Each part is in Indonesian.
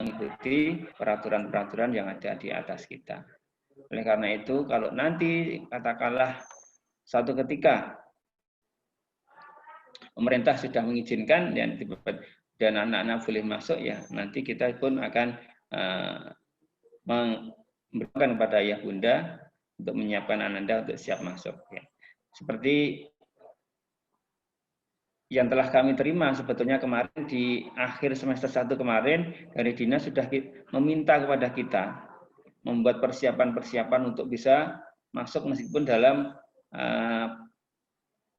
mengikuti peraturan-peraturan yang ada di atas kita. Oleh karena itu, kalau nanti katakanlah suatu ketika pemerintah sudah mengizinkan dan anak-anak boleh masuk, ya nanti kita pun akan memberikan kepada ayah bunda untuk menyiapkan Ananda untuk siap masuk. Ya. Seperti yang telah kami terima sebetulnya kemarin di akhir semester 1 kemarin, dari dinas sudah meminta kepada kita membuat persiapan-persiapan untuk bisa masuk meskipun dalam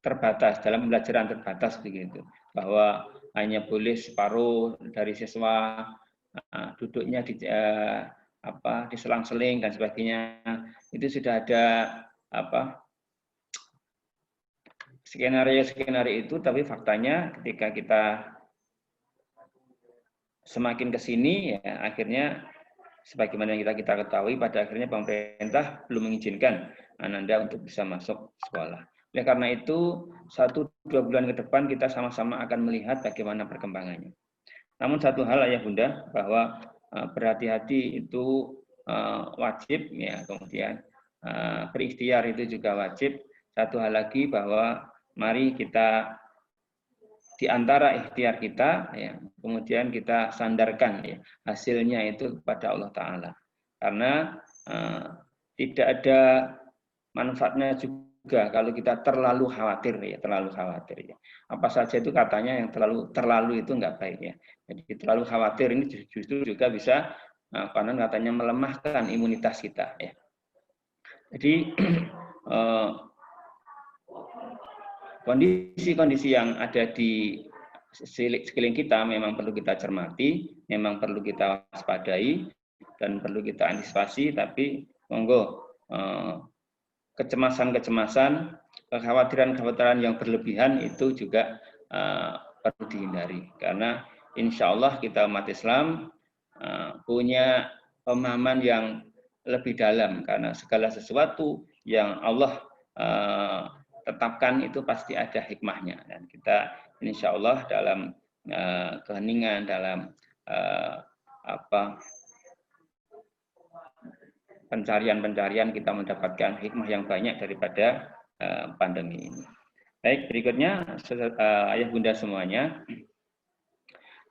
terbatas, dalam pembelajaran terbatas begitu, bahwa hanya boleh separuh dari siswa duduknya di selang-seling dan sebagainya. Itu sudah ada skenario itu, tapi faktanya ketika kita semakin ke sini, ya akhirnya sebagaimana yang kita ketahui, pada akhirnya pemerintah belum mengizinkan Ananda untuk bisa masuk sekolah. Oleh karena itu, 1-2 bulan ke depan kita sama-sama akan melihat bagaimana perkembangannya. Namun satu hal ayah bunda, bahwa berhati-hati itu wajib, ya, kemudian berikhtiar itu juga wajib. Satu hal lagi, bahwa mari kita di antara ikhtiar kita, ya, kemudian kita sandarkan, ya, hasilnya itu kepada Allah Ta'ala. Karena tidak ada manfaatnya juga kalau kita terlalu khawatir, ya, terlalu khawatir, ya. Apa saja itu katanya yang terlalu itu enggak baik, ya. Jadi terlalu khawatir ini justru juga bisa katanya melemahkan imunitas kita, ya. Jadi kondisi-kondisi yang ada di sekeliling kita memang perlu kita cermati, memang perlu kita waspadai, dan perlu kita antisipasi, tapi monggo kecemasan-kecemasan, kekhawatiran-kekhawatiran yang berlebihan itu juga perlu dihindari. Karena insya Allah kita umat Islam punya pemahaman yang lebih dalam, karena segala sesuatu yang Allah tetapkan itu pasti ada hikmahnya, dan kita insya Allah dalam keheningan, dalam pencarian-pencarian kita mendapatkan hikmah yang banyak daripada pandemi ini. Baik, berikutnya ayah bunda semuanya,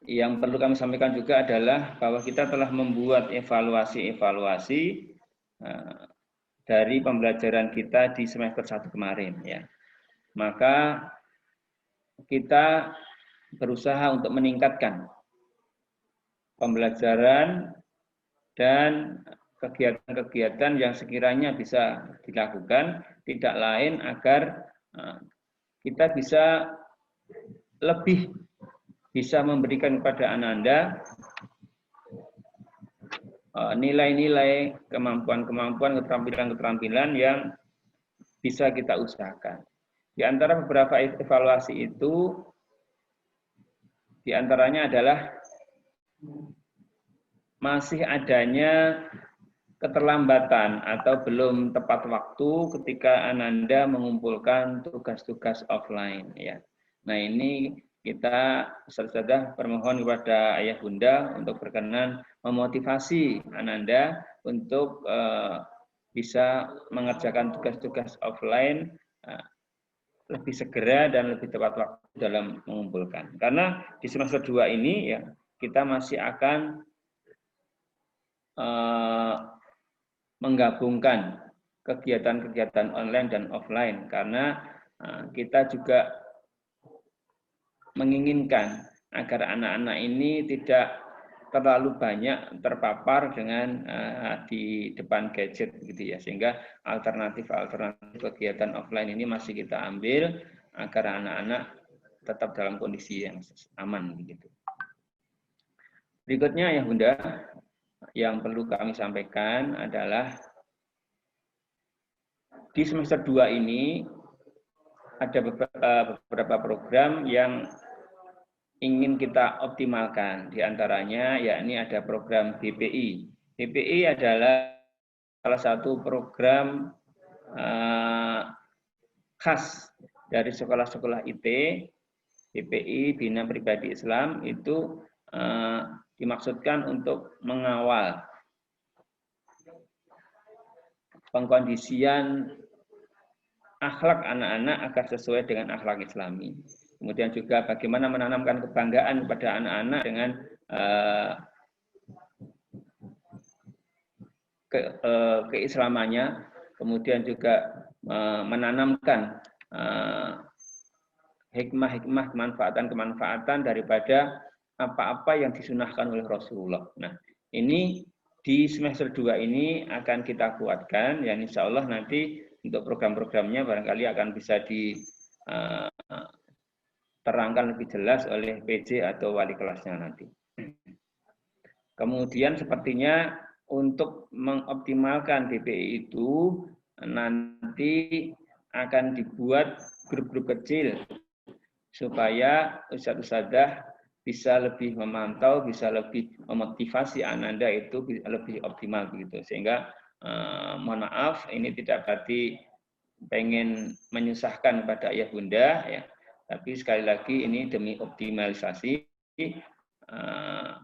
yang perlu kami sampaikan juga adalah bahwa kita telah membuat evaluasi dari pembelajaran kita di semester 1 kemarin, ya. Maka kita berusaha untuk meningkatkan pembelajaran dan kegiatan-kegiatan yang sekiranya bisa dilakukan, tidak lain agar kita bisa lebih bisa memberikan kepada Ananda nilai-nilai, kemampuan-kemampuan, keterampilan-keterampilan yang bisa kita usahakan. Di antara beberapa evaluasi itu, di antaranya adalah masih adanya keterlambatan atau belum tepat waktu ketika Ananda mengumpulkan tugas-tugas offline, ya. Nah, ini kita serta permohon kepada ayah bunda untuk berkenan memotivasi Ananda untuk bisa mengerjakan tugas-tugas offline lebih segera dan lebih tepat waktu dalam mengumpulkan. Karena di semester 2 ini, ya, kita masih akan menggabungkan kegiatan-kegiatan online dan offline, karena kita juga menginginkan agar anak-anak ini tidak terlalu banyak terpapar dengan di depan gadget, gitu ya, sehingga alternatif kegiatan offline ini masih kita ambil agar anak-anak tetap dalam kondisi yang aman, begitu. Berikutnya ya bunda, yang perlu kami sampaikan adalah di semester 2 ini ada beberapa program yang ingin kita optimalkan. Di antaranya yakni ada program BPI. BPI adalah salah satu program khas dari sekolah-sekolah IT. BPI, Bina Pribadi Islam, itu dimaksudkan untuk mengawal pengkondisian akhlak anak-anak agar sesuai dengan akhlak Islami. Kemudian juga bagaimana menanamkan kebanggaan kepada anak-anak dengan keislamannya, kemudian juga menanamkan hikmah-hikmah kemanfaatan daripada apa-apa yang disunahkan oleh Rasulullah. Nah, ini di semester 2 ini akan kita kuatkan, ya insya Allah nanti untuk program-programnya barangkali akan bisa diterangkan lebih jelas oleh PJ atau wali kelasnya nanti. Kemudian sepertinya untuk mengoptimalkan DPI itu nanti akan dibuat grup-grup kecil supaya ustadz-ustadzah bisa lebih memantau, bisa lebih memotivasi Ananda itu lebih optimal begitu. Sehingga mohon maaf ini tidak berarti pengen menyusahkan kepada ayah bunda ya, tapi sekali lagi ini demi optimalisasi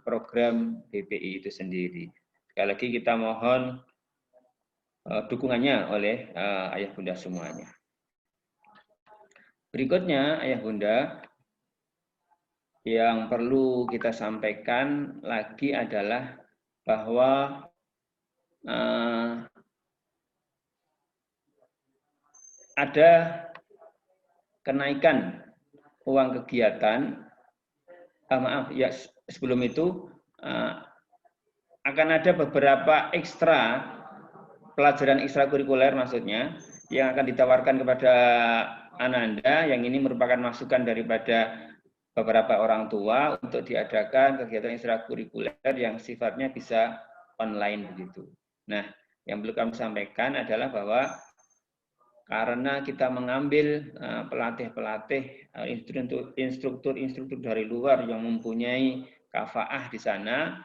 program DPI itu sendiri. Sekali lagi kita mohon dukungannya oleh ayah bunda semuanya. Berikutnya ayah bunda, yang perlu kita sampaikan lagi adalah bahwa ada kenaikan uang kegiatan. Maaf ya, sebelum itu akan ada beberapa ekstra pelajaran ekstrakurikuler maksudnya yang akan ditawarkan kepada Ananda, yang ini merupakan masukan daripada beberapa orang tua untuk diadakan kegiatan ekstrakurikuler yang sifatnya bisa online begitu. Nah, yang perlu kami sampaikan adalah bahwa karena kita mengambil pelatih-pelatih, instruktur dari luar yang mempunyai kafaah di sana,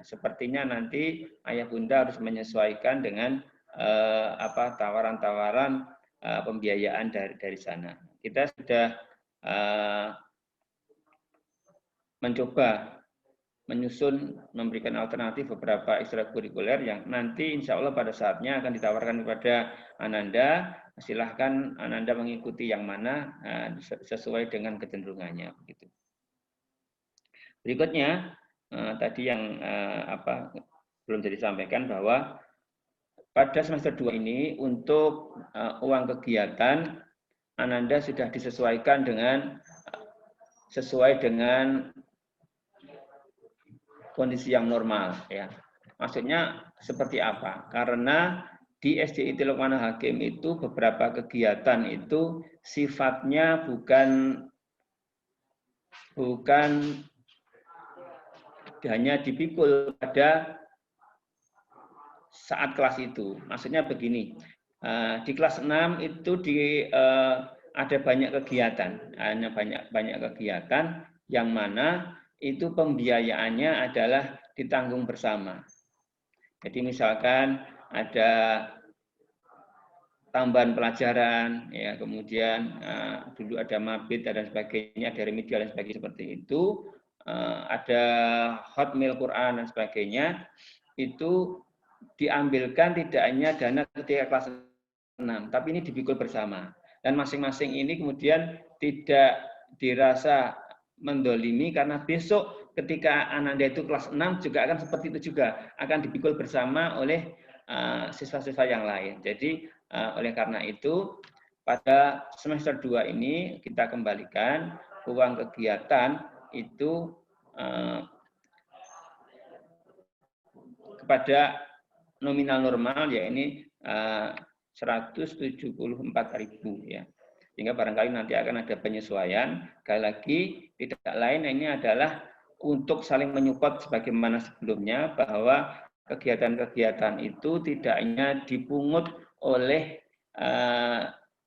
sepertinya nanti ayah bunda harus menyesuaikan dengan tawaran-tawaran pembiayaan dari sana. Kita sudah mencoba menyusun, memberikan alternatif beberapa ekstrakurikuler yang nanti insya Allah pada saatnya akan ditawarkan kepada Ananda. Silahkan Ananda mengikuti yang mana sesuai dengan kecenderungannya. Begitu. Berikutnya tadi yang belum jadi disampaikan bahwa pada semester 2 ini untuk uang kegiatan Ananda sudah disesuaikan sesuai dengan kondisi yang normal ya. Maksudnya seperti apa? Karena di SDIT Luqmanul Hakim itu beberapa kegiatan itu sifatnya bukan hanya dipikul pada saat kelas itu. Maksudnya begini, di kelas 6 itu ada banyak kegiatan, banyak kegiatan yang mana itu pembiayaannya adalah ditanggung bersama. Jadi misalkan ada tambahan pelajaran, ya kemudian dulu ada mabit dan sebagainya, ada remedial dan sebagainya seperti itu, ada hotmail Quran dan sebagainya, itu diambilkan tidak hanya dana ketika kelas 6, tapi ini dipikul bersama. Dan masing-masing ini kemudian tidak dirasa mendolimi karena besok ketika Ananda itu kelas 6 juga akan seperti itu juga, akan dipikul bersama oleh siswa-siswa yang lain. Jadi oleh karena itu pada semester 2 ini kita kembalikan uang kegiatan itu kepada nominal normal, ya ini 174.000 ya. Sehingga barangkali nanti akan ada penyesuaian. Sekali lagi tidak lain ini adalah untuk saling menyupport sebagaimana sebelumnya, bahwa kegiatan-kegiatan itu tidak hanya dipungut oleh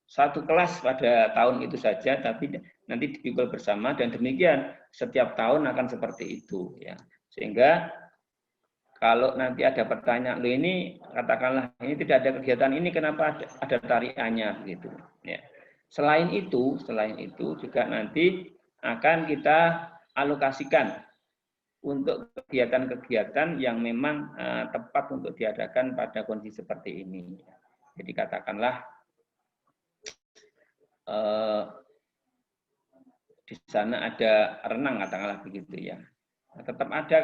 satu kelas pada tahun itu saja, tapi nanti dipikul bersama, dan demikian setiap tahun akan seperti itu ya. Sehingga kalau nanti ada pertanyaan, loh ini katakanlah ini tidak ada kegiatan ini, kenapa ada tarikannya gitu ya. Selain itu juga nanti akan kita alokasikan untuk kegiatan-kegiatan yang memang tepat untuk diadakan pada kondisi seperti ini. Jadi katakanlah di sana ada renang, katakanlah begitu ya. Tetap ada.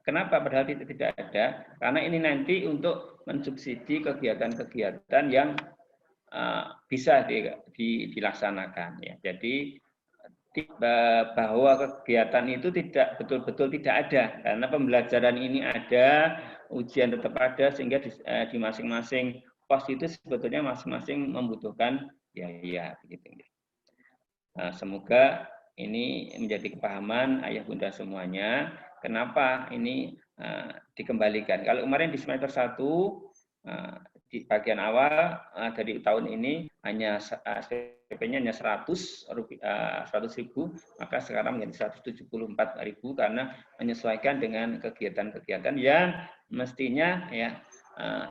Kenapa padahal tidak ada? Karena ini nanti untuk mensubsidi kegiatan-kegiatan yang bisa dilaksanakan ya. Jadi bahwa kegiatan itu tidak betul-betul tidak ada, karena pembelajaran ini ada, ujian tetap ada, sehingga di masing-masing pos itu sebetulnya masing-masing membutuhkan biaya begitu. Nah, semoga ini menjadi kepahaman ayah bunda semuanya kenapa ini dikembalikan. Kalau kemarin di semester 1 di bagian awal dari tahun ini hanya SPP-nya hanya 100.000, maka sekarang menjadi 174.000 karena menyesuaikan dengan kegiatan-kegiatan yang mestinya ya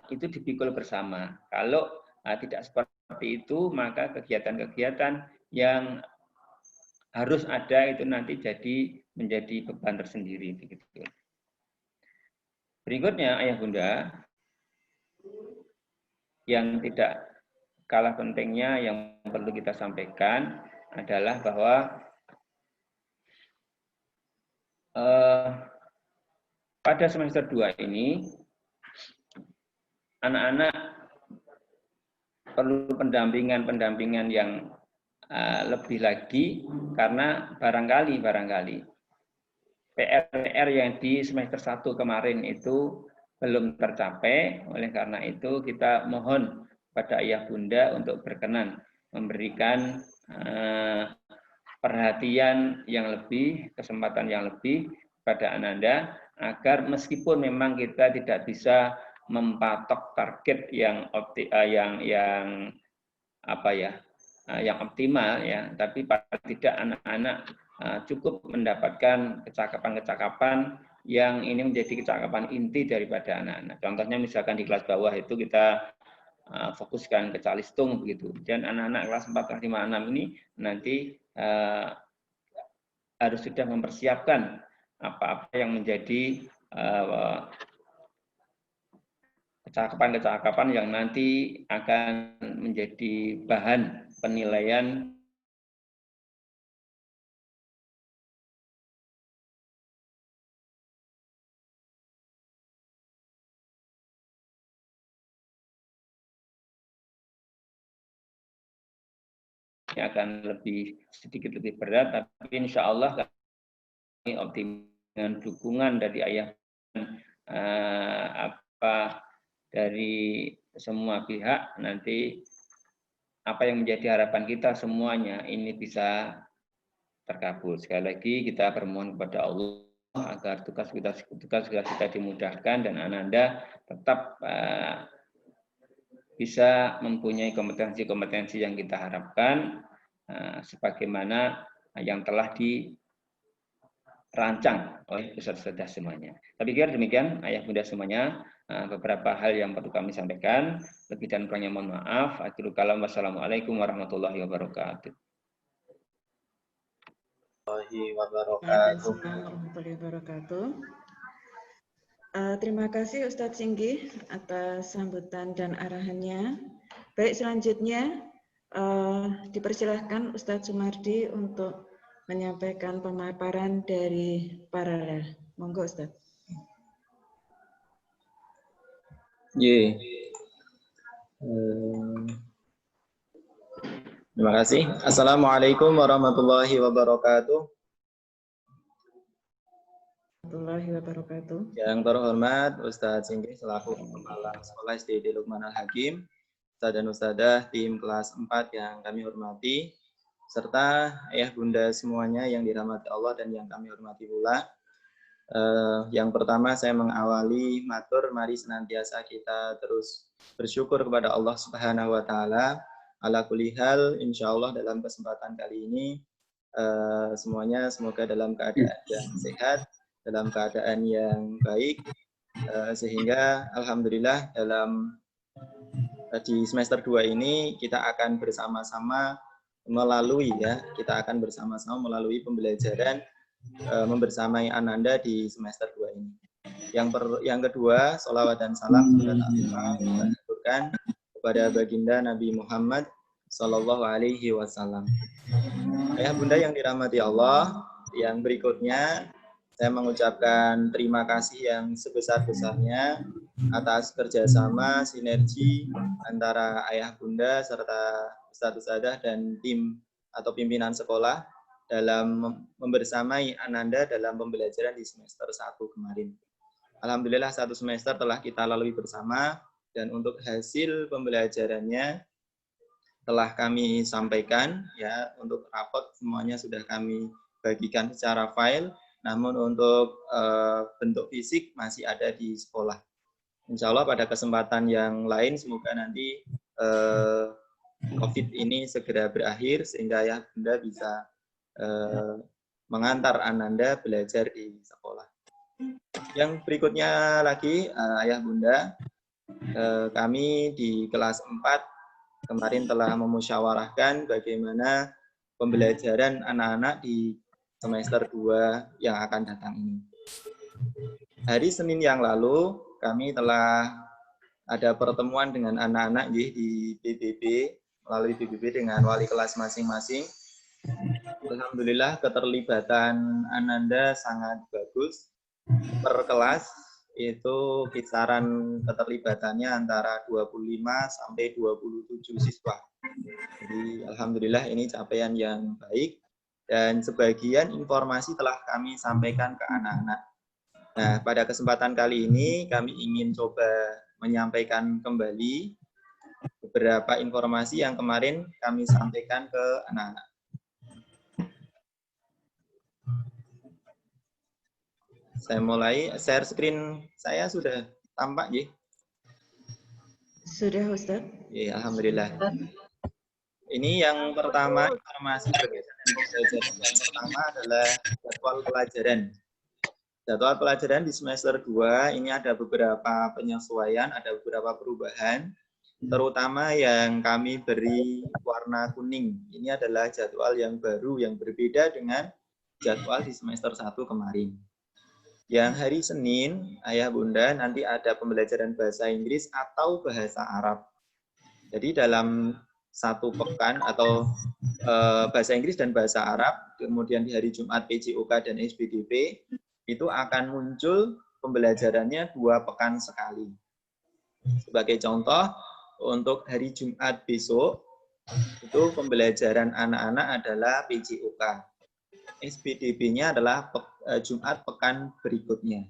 itu dipikul bersama. Kalau tidak seperti itu, maka kegiatan-kegiatan yang harus ada itu nanti menjadi beban tersendiri begitu. Berikutnya ayah bunda, yang tidak kalah pentingnya yang perlu kita sampaikan adalah bahwa pada semester 2 ini anak-anak perlu pendampingan yang lebih lagi karena barangkali PR yang di semester 1 kemarin itu belum tercapai. Oleh karena itu kita mohon pada ayah bunda untuk berkenan memberikan perhatian yang lebih, kesempatan yang lebih pada Ananda agar meskipun memang kita tidak bisa mempatok target yang optimal ya, tapi paling tidak anak-anak cukup mendapatkan kecakapan-kecakapan yang ini menjadi kecakapan inti daripada anak-anak. Contohnya misalkan di kelas bawah itu kita fokuskan ke calistung begitu. Dan anak-anak kelas 4, kelas 5, 6 ini nanti harus sudah mempersiapkan apa-apa yang menjadi kecakapan-kecakapan yang nanti akan menjadi bahan penilaian yang akan sedikit lebih berat, tapi insya Allah kami optimis dengan dukungan dari ayah dari semua pihak, nanti apa yang menjadi harapan kita semuanya ini bisa terkabul. Sekali lagi kita bermohon kepada Allah agar tugas kita dimudahkan dan Ananda tetap bisa mempunyai kompetensi-kompetensi yang kita harapkan sebagaimana yang telah dirancang oleh peserta semuanya. Tapi kira demikian ayah bunda semuanya, beberapa hal yang perlu kami sampaikan. Lebih dan kurangnya mohon maaf. Akhirul kalam, wassalamualaikum warahmatullahi wabarakatuh. Warahmatullahi wabarakatuh. Terima kasih Ustadz Singgi atas sambutan dan arahannya. Baik, selanjutnya dipersilahkan Ustadz Sumardi untuk menyampaikan pemaparan dari paralel. Monggo Ustadz. Terima kasih. Assalamualaikum warahmatullahi wabarakatuh. Yang terhormat Ustadz Singgi selaku Kepala Sekolah SD Luqman Al-Hakim, Ustadz dan Ustadzah tim kelas 4 yang kami hormati, serta ayah bunda semuanya yang dirahmati Allah dan yang kami hormati pula. Yang pertama saya mengawali matur, mari senantiasa kita terus bersyukur kepada Allah Subhanahu wa taala. Ala kulli hal, insyaallah dalam kesempatan kali ini semuanya semoga dalam keadaan yang sehat, dalam keadaan yang baik, sehingga alhamdulillah di semester 2 ini kita akan bersama-sama melalui pembelajaran membersamai Ananda di semester 2 ini. Yang kedua, sholawat dan salam kita aturkan kepada baginda Nabi Muhammad Sallallahu Alaihi Wasallam. Ayah bunda yang dirahmati Allah, yang berikutnya saya mengucapkan terima kasih yang sebesar-besarnya atas kerjasama sinergi antara ayah bunda serta ustadz-ustadzah dan tim atau pimpinan sekolah dalam membersamai Ananda dalam pembelajaran di semester 1 kemarin. Alhamdulillah 1 semester telah kita lalui bersama dan untuk hasil pembelajarannya telah kami sampaikan ya, untuk rapot semuanya sudah kami bagikan secara file, namun untuk bentuk fisik masih ada di sekolah. Insya Allah pada kesempatan yang lain semoga nanti COVID ini segera berakhir sehingga ayah bunda bisa mengantar Ananda belajar di sekolah. Yang berikutnya lagi ayah bunda, kami di kelas 4 kemarin telah memusyawarahkan bagaimana pembelajaran anak-anak di semester 2 yang akan datang ini. Hari Senin yang lalu kami telah ada pertemuan dengan anak-anak di PBB, melalui PBB dengan wali kelas masing-masing. Alhamdulillah keterlibatan Ananda sangat bagus. Per kelas itu kisaran keterlibatannya antara 25 sampai 27 siswa. Jadi alhamdulillah ini capaian yang baik dan sebagian informasi telah kami sampaikan ke anak-anak. Nah, pada kesempatan kali ini kami ingin coba menyampaikan kembali beberapa informasi yang kemarin kami sampaikan ke anak-anak. Saya mulai, share screen saya sudah tampak, ya? Sudah, Ustaz. Ya, alhamdulillah. Ini yang pertama, informasi berkaitan dengan pembelajaran. Yang pertama adalah jadwal pelajaran. Jadwal pelajaran di semester 2 ini ada beberapa penyesuaian, ada beberapa perubahan, terutama yang kami beri warna kuning. Ini adalah jadwal yang baru, yang berbeda dengan jadwal di semester 1 kemarin. Yang hari Senin, ayah bunda, nanti ada pembelajaran bahasa Inggris atau bahasa Arab. Jadi dalam 1 pekan atau bahasa Inggris dan bahasa Arab, kemudian di hari Jumat PJOK dan SPDP, itu akan muncul pembelajarannya 2 pekan sekali. Sebagai contoh, untuk hari Jumat besok, itu pembelajaran anak-anak adalah PJOK. SPDP-nya adalah Jumat pekan berikutnya.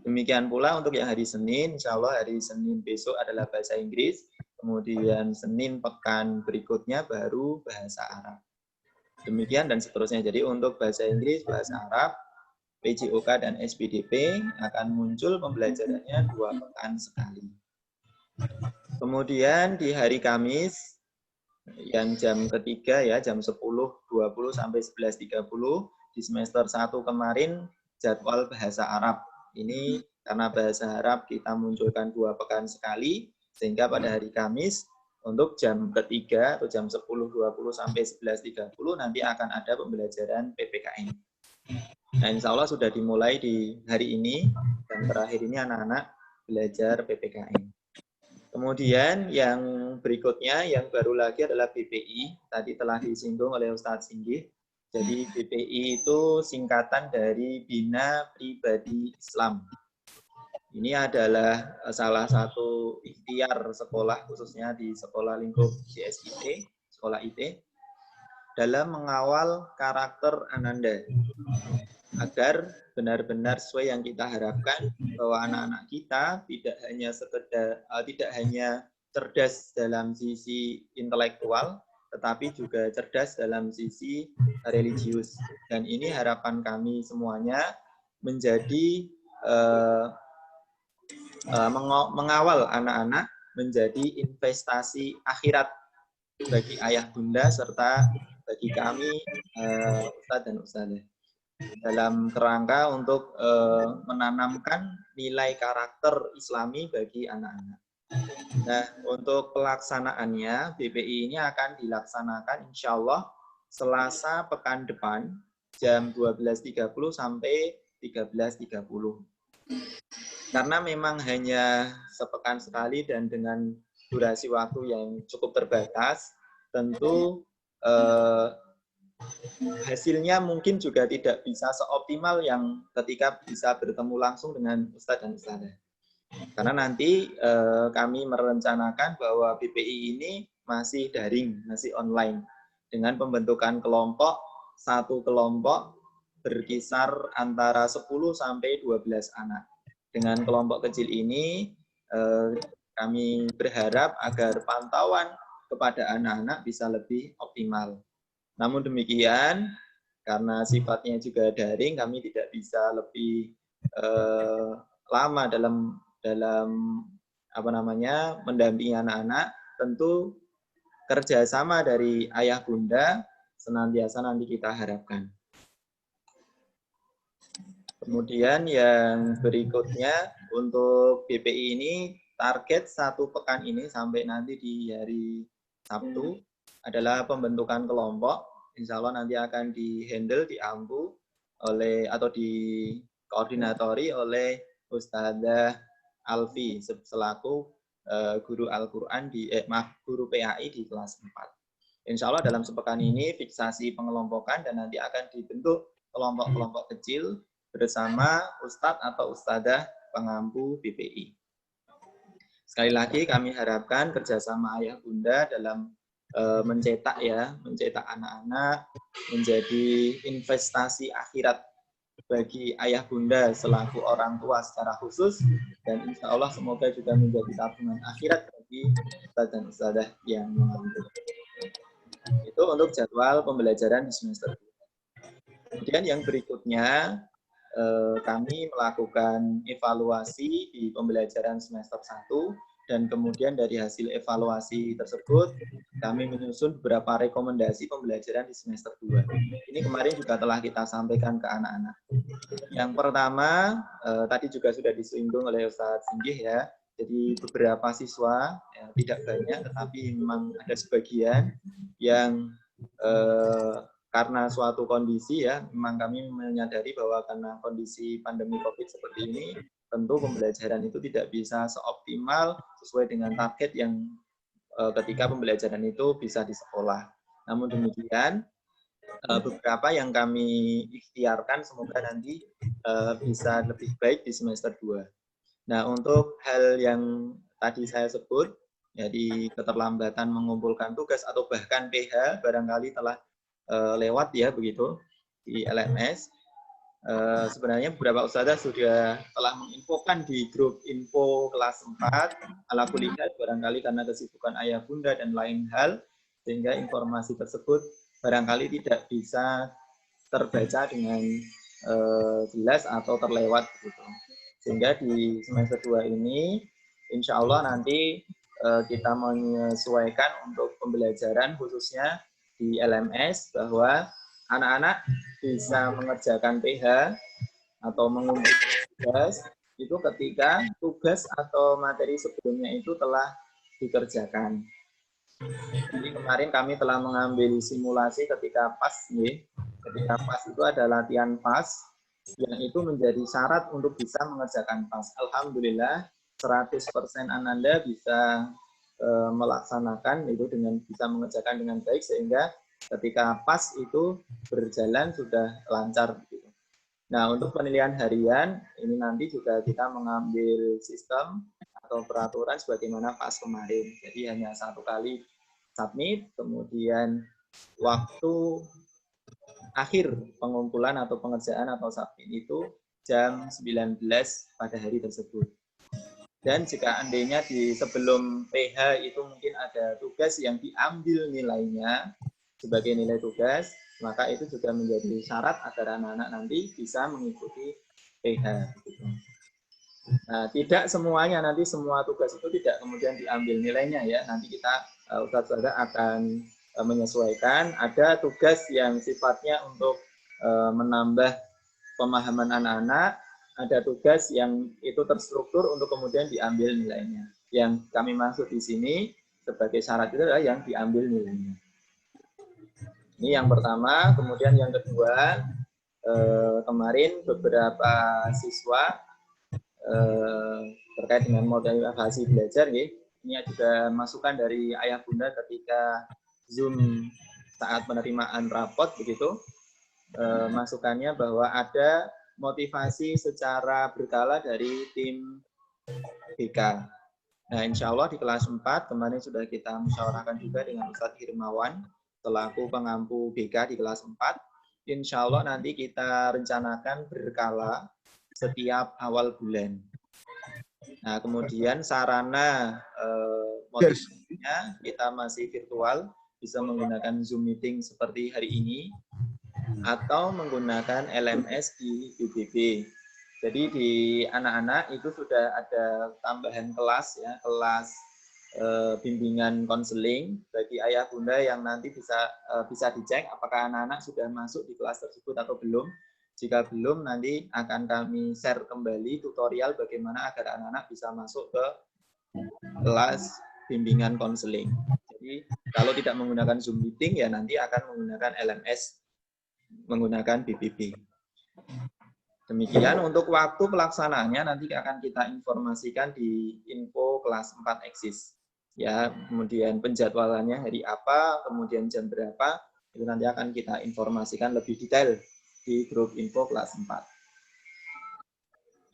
Demikian pula untuk yang hari Senin, insya Allah hari Senin besok adalah bahasa Inggris, kemudian Senin pekan berikutnya baru bahasa Arab. Demikian dan seterusnya. Jadi untuk bahasa Inggris, bahasa Arab, PJOK dan SPDP akan muncul pembelajarannya 2 pekan sekali. Kemudian di hari Kamis, yang jam ketiga ya, jam 10.20 sampai 11.30, di semester 1 kemarin jadwal bahasa Arab. Ini karena bahasa Arab kita munculkan 2 pekan sekali, sehingga pada hari Kamis untuk jam ketiga atau jam 10.20 sampai 11.30 nanti akan ada pembelajaran PPKN. Nah, insya Allah sudah dimulai di hari ini dan terakhir ini anak-anak belajar PPKN. Kemudian yang berikutnya yang baru lagi adalah BPI. Tadi telah disinggung oleh Ustadz Singgih. Jadi BPI itu singkatan dari Bina Pribadi Islam. Ini adalah salah satu ikhtiar sekolah, khususnya di sekolah lingkup CSIT, sekolah IT, dalam mengawal karakter Ananda, agar benar-benar sesuai yang kita harapkan, bahwa anak-anak kita tidak hanya cerdas dalam sisi intelektual, tetapi juga cerdas dalam sisi religius. Dan ini harapan kami semuanya menjadi mengawal anak-anak menjadi investasi akhirat bagi ayah bunda serta bagi kami Ustadz dan Ustadzah, dalam kerangka untuk menanamkan nilai karakter Islami bagi anak-anak. Nah, untuk pelaksanaannya, BPI ini akan dilaksanakan insya Allah Selasa pekan depan jam 12.30 sampai 13.30. Karena memang hanya sepekan sekali dan dengan durasi waktu yang cukup terbatas, tentu hasilnya mungkin juga tidak bisa seoptimal yang ketika bisa bertemu langsung dengan Ustadz dan Ustadzah. Karena nanti kami merencanakan bahwa BPI ini masih daring, masih online, dengan pembentukan kelompok, satu kelompok berkisar antara 10 sampai 12 anak. Dengan kelompok kecil ini, kami berharap agar pantauan kepada anak-anak bisa lebih optimal. Namun demikian, karena sifatnya juga daring, kami tidak bisa lebih lama dalam mendampingi anak-anak. Tentu kerjasama dari ayah bunda senantiasa nanti kita harapkan. Kemudian yang berikutnya untuk BPI ini target satu pekan ini sampai nanti di hari Sabtu adalah pembentukan kelompok. Insya Allah nanti akan di-handle, diampu oleh atau dikoordinatori oleh Ustadzah Alfi selaku guru Al-Quran guru PAI di kelas 4. Insya Allah dalam sepekan ini fiksasi pengelompokan dan nanti akan dibentuk kelompok-kelompok kecil bersama Ustadz atau Ustadzah pengampu BPI. Sekali lagi kami harapkan kerjasama ayah bunda dalam mencetak anak-anak menjadi investasi akhirat bagi ayah bunda selaku orang tua secara khusus, dan insya Allah semoga juga menjadi tabungan akhirat bagi Ustadz dan Ustadzah yang mengampu. Itu untuk jadwal pembelajaran di semester 2. Kemudian yang berikutnya kami melakukan evaluasi di pembelajaran semester 1 dan kemudian dari hasil evaluasi tersebut kami menyusun beberapa rekomendasi pembelajaran di semester 2. Ini kemarin juga telah kita sampaikan ke anak-anak. Yang pertama, tadi juga sudah disinggung oleh Ustadz Singgih ya, jadi beberapa siswa, ya, tidak banyak tetapi memang ada sebagian yang karena suatu kondisi ya, memang kami menyadari bahwa karena kondisi pandemi COVID seperti ini, tentu pembelajaran itu tidak bisa seoptimal sesuai dengan target yang ketika pembelajaran itu bisa di sekolah. Namun demikian, beberapa yang kami ikhtiarkan semoga nanti bisa lebih baik di semester 2. Nah, untuk hal yang tadi saya sebut, jadi keterlambatan mengumpulkan tugas atau bahkan PH barangkali telah lewat ya begitu di LMS. Sebenarnya beberapa ustadzah sudah telah menginfokan di grup info kelas 4 ala kulihat barangkali karena kesibukan ayah bunda dan lain hal sehingga informasi tersebut barangkali tidak bisa terbaca dengan jelas atau terlewat begitu. Sehingga di semester 2 ini insya Allah nanti kita menyesuaikan untuk pembelajaran khususnya di LMS bahwa anak-anak bisa mengerjakan PH atau mengumpulkan tugas itu ketika tugas atau materi sebelumnya itu telah dikerjakan. Jadi kemarin kami telah mengambil simulasi ketika PAS nih. Ketika PAS itu ada latihan PAS yang itu menjadi syarat untuk bisa mengerjakan PAS. Alhamdulillah 100% Ananda bisa melaksanakan itu dengan bisa mengerjakan dengan baik sehingga ketika PAS itu berjalan sudah lancar gitu. Nah, untuk penilaian harian ini nanti juga kita mengambil sistem atau peraturan sebagaimana PAS kemarin. Jadi hanya 1 kali submit, kemudian waktu akhir pengumpulan atau pengerjaan atau submit itu jam 19 pada hari tersebut. Dan jika andainya di sebelum PH itu mungkin ada tugas yang diambil nilainya sebagai nilai tugas, maka itu juga menjadi syarat agar anak-anak nanti bisa mengikuti PH. Gitu. Nah, tidak semuanya nanti semua tugas itu tidak kemudian diambil nilainya ya. Nanti kita ustadz-ustadz akan menyesuaikan. Ada tugas yang sifatnya untuk menambah pemahaman anak-anak. Ada tugas yang itu terstruktur untuk kemudian diambil nilainya. Yang kami maksud di sini sebagai syarat itu adalah yang diambil nilainya. Ini yang pertama. Kemudian yang kedua, kemarin beberapa siswa terkait dengan motivasi belajar, ya. Ini juga masukan dari ayah bunda ketika Zoom saat penerimaan rapot begitu. Masukannya bahwa ada motivasi secara berkala dari tim BK. Nah, insya Allah di kelas 4 kemarin sudah kita musyawarahkan juga dengan Ustadz Hirmawan selaku pengampu BK di kelas 4. Insya Allah nanti kita rencanakan berkala setiap awal bulan. Nah, kemudian sarana motivasinya kita masih virtual, bisa menggunakan Zoom meeting seperti hari ini, atau menggunakan LMS di BBB. Jadi di anak-anak itu sudah ada tambahan kelas, ya, kelas bimbingan konseling bagi ayah bunda yang nanti bisa dicek apakah anak-anak sudah masuk di kelas tersebut atau belum. Jika belum, nanti akan kami share kembali tutorial bagaimana agar anak-anak bisa masuk ke kelas bimbingan konseling. Jadi kalau tidak menggunakan Zoom meeting, ya nanti akan menggunakan LMS, menggunakan BBB. Demikian untuk waktu pelaksanaannya nanti akan kita informasikan di info kelas 4 eksis. Ya, kemudian penjadwalannya hari apa, kemudian jam berapa, itu nanti akan kita informasikan lebih detail di grup info kelas 4.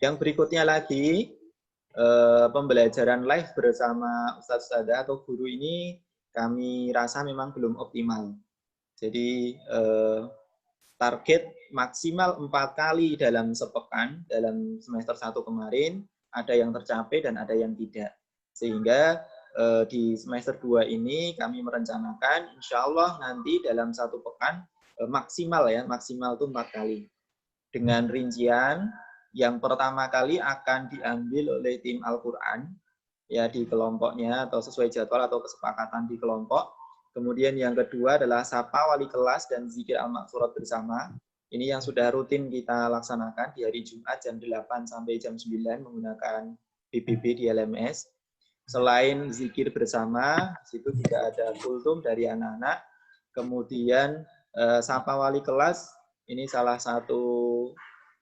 Yang berikutnya lagi, pembelajaran live bersama Ustadz Ustadzah atau guru ini kami rasa memang belum optimal. Jadi target maksimal 4 kali dalam sepekan, dalam semester 1 kemarin, ada yang tercapai dan ada yang tidak. Sehingga di semester 2 ini kami merencanakan, insya Allah nanti dalam 1 pekan, maksimal ya, maksimal itu 4 kali. Dengan rincian, yang pertama kali akan diambil oleh tim Al-Quran, ya di kelompoknya, atau sesuai jadwal atau kesepakatan di kelompok. Kemudian yang kedua adalah sapa wali kelas dan zikir al-maksurat bersama. Ini yang sudah rutin kita laksanakan di hari Jumat jam 8 sampai jam 9 menggunakan BBB di LMS. Selain zikir bersama, situ juga ada kultum dari anak-anak. Kemudian sapa wali kelas, ini salah satu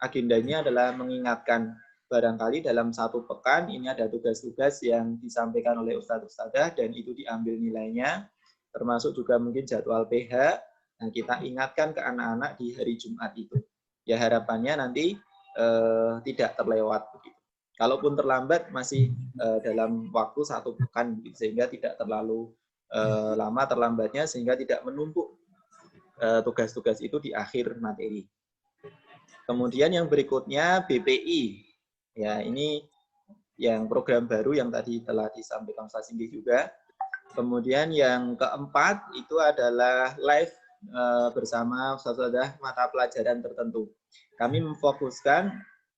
agendanya adalah mengingatkan barangkali dalam 1 pekan ini ada tugas-tugas yang disampaikan oleh Ustadz Ustadzah dan itu diambil nilainya. Termasuk juga mungkin jadwal PH, nah kita ingatkan ke anak-anak di hari Jumat itu. Ya harapannya nanti tidak terlewat. Begitu. Kalaupun terlambat masih dalam waktu 1 pekan, sehingga tidak terlalu lama terlambatnya, sehingga tidak menumpuk tugas-tugas itu di akhir materi. Kemudian yang berikutnya BPI. Ya ini yang program baru yang tadi telah disampaikan Ustaz Singgih juga. Kemudian yang keempat itu adalah live bersama Ustadzah mata pelajaran tertentu. Kami memfokuskan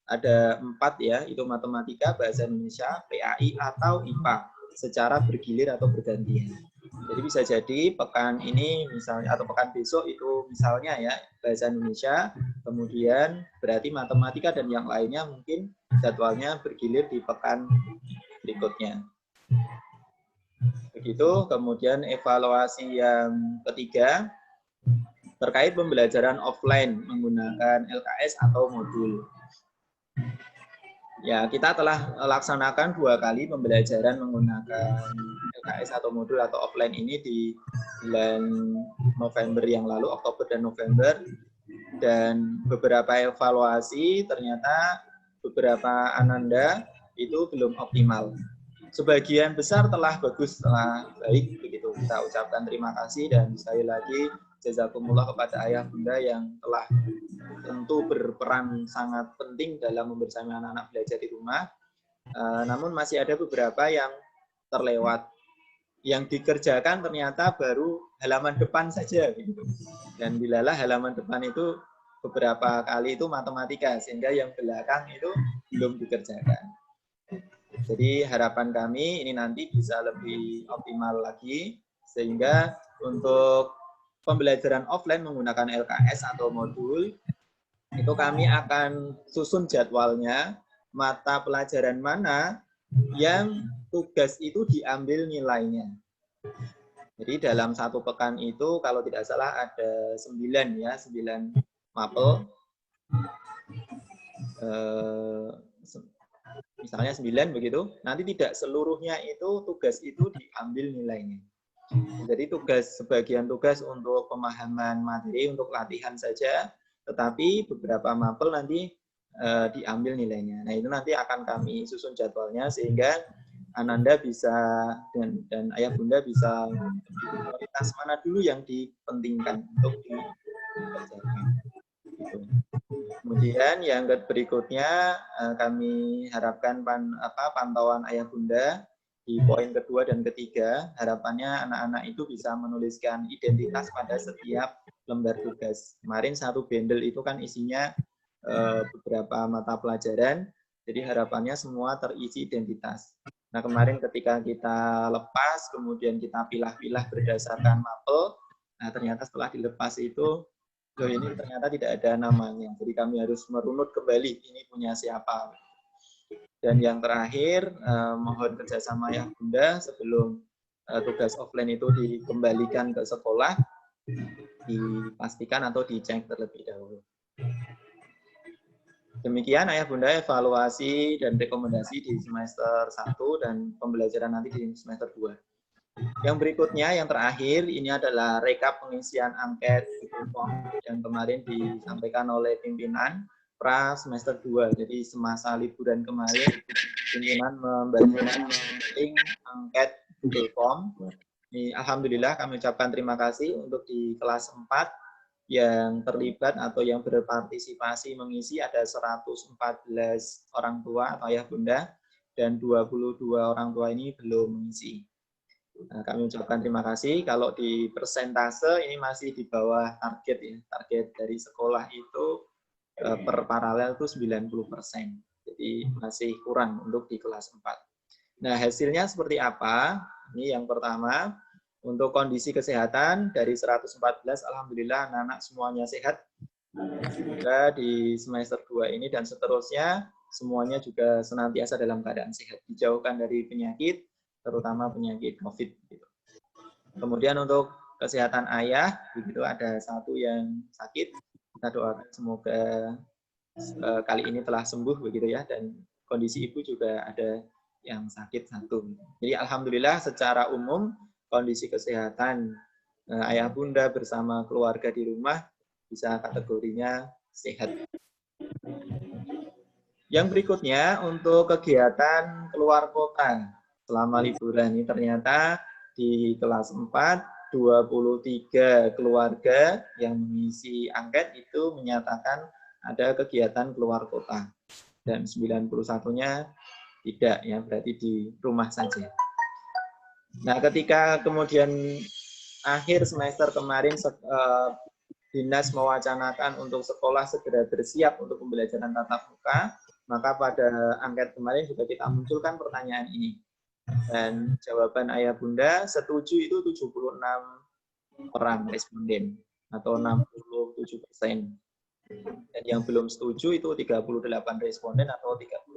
ada 4 ya, itu matematika, bahasa Indonesia, PAI atau IPA secara bergilir atau bergantian. Jadi bisa jadi pekan ini misalnya atau pekan besok itu misalnya ya bahasa Indonesia, kemudian berarti matematika dan yang lainnya mungkin jadwalnya bergilir di pekan berikutnya. Begitu, kemudian evaluasi yang ketiga terkait pembelajaran offline menggunakan LKS atau modul. Ya, kita telah laksanakan 2 kali pembelajaran menggunakan LKS atau modul atau offline ini di bulan November yang lalu, Oktober dan November. Dan beberapa evaluasi ternyata beberapa ananda itu belum optimal. Sebagian besar telah bagus, telah baik, begitu. Kita ucapkan terima kasih dan sekali lagi jazakumullah kepada ayah bunda yang telah tentu berperan sangat penting dalam membersamai anak-anak belajar di rumah. Namun masih ada beberapa yang terlewat. Yang dikerjakan ternyata baru halaman depan saja, gitu. Dan bilalah halaman depan itu beberapa kali itu matematika, sehingga yang belakang itu belum dikerjakan. Jadi harapan kami ini nanti bisa lebih optimal lagi, sehingga untuk pembelajaran offline menggunakan LKS atau modul, itu kami akan susun jadwalnya, mata pelajaran mana yang tugas itu diambil nilainya. Jadi dalam 1 pekan itu kalau tidak salah ada 9 ya, 9 mapel. misalnya 9 begitu, nanti tidak seluruhnya itu tugas itu diambil nilainya. Jadi sebagian tugas untuk pemahaman materi, untuk latihan saja, tetapi beberapa mapel nanti diambil nilainya. Nah, itu nanti akan kami susun jadwalnya sehingga Ananda bisa dan ayah bunda bisa prioritas mana dulu yang dipentingkan untuk dikerjakan. Gitu. Kemudian yang berikutnya kami harapkan pantauan ayah bunda di poin kedua dan ketiga. Harapannya anak-anak itu bisa menuliskan identitas pada setiap lembar tugas. Kemarin satu bundle itu kan isinya beberapa mata pelajaran, jadi harapannya semua terisi identitas. Nah, kemarin ketika kita lepas, kemudian kita pilah-pilah berdasarkan mapel, nah ternyata setelah dilepas itu loh, ini ternyata tidak ada namanya. Jadi kami harus merunut kembali ini punya siapa. Dan yang terakhir, mohon kerjasama ayah bunda sebelum tugas offline itu dikembalikan ke sekolah, dipastikan atau dicek terlebih dahulu. Demikian ayah bunda evaluasi dan rekomendasi di semester 1 dan pembelajaran nanti di semester 2. Yang berikutnya, yang terakhir, ini adalah rekap pengisian angket yang kemarin disampaikan oleh pimpinan pra semester 2. Jadi semasa liburan kemarin, pimpinan membagikan link angket Google Form. Ini, alhamdulillah kami ucapkan terima kasih untuk di kelas 4 yang terlibat atau yang berpartisipasi mengisi ada 114 orang tua atau ayah bunda, dan 22 orang tua ini belum mengisi. Nah, kami ucapkan terima kasih. Kalau di persentase ini masih di bawah target ya. Target dari sekolah itu per paralel itu 90%. Jadi masih kurang untuk di kelas 4. Nah, hasilnya seperti apa? Ini yang pertama, untuk kondisi kesehatan dari 114 alhamdulillah anak-anak semuanya sehat. Juga di semester 2 ini dan seterusnya semuanya juga senantiasa dalam keadaan sehat, dijauhkan dari penyakit, terutama penyakit COVID. Kemudian untuk kesehatan ayah, begitu ada satu yang sakit, kita doakan semoga kali ini telah sembuh begitu ya, dan kondisi ibu juga ada yang sakit satu. Jadi alhamdulillah secara umum kondisi kesehatan ayah bunda bersama keluarga di rumah bisa kategorinya sehat. Yang berikutnya untuk kegiatan keluar kota selama liburan ini ternyata di kelas 4, 23 keluarga yang mengisi angket itu menyatakan ada kegiatan keluar kota. Dan 91-nya tidak, ya berarti di rumah saja. Nah, ketika kemudian akhir semester kemarin dinas mewacanakan untuk sekolah segera bersiap untuk pembelajaran tatap muka, maka pada angket kemarin juga kita munculkan pertanyaan ini. Dan jawaban ayah bunda setuju itu 76 orang responden atau 67%. Dan yang belum setuju itu 38 responden atau 33%.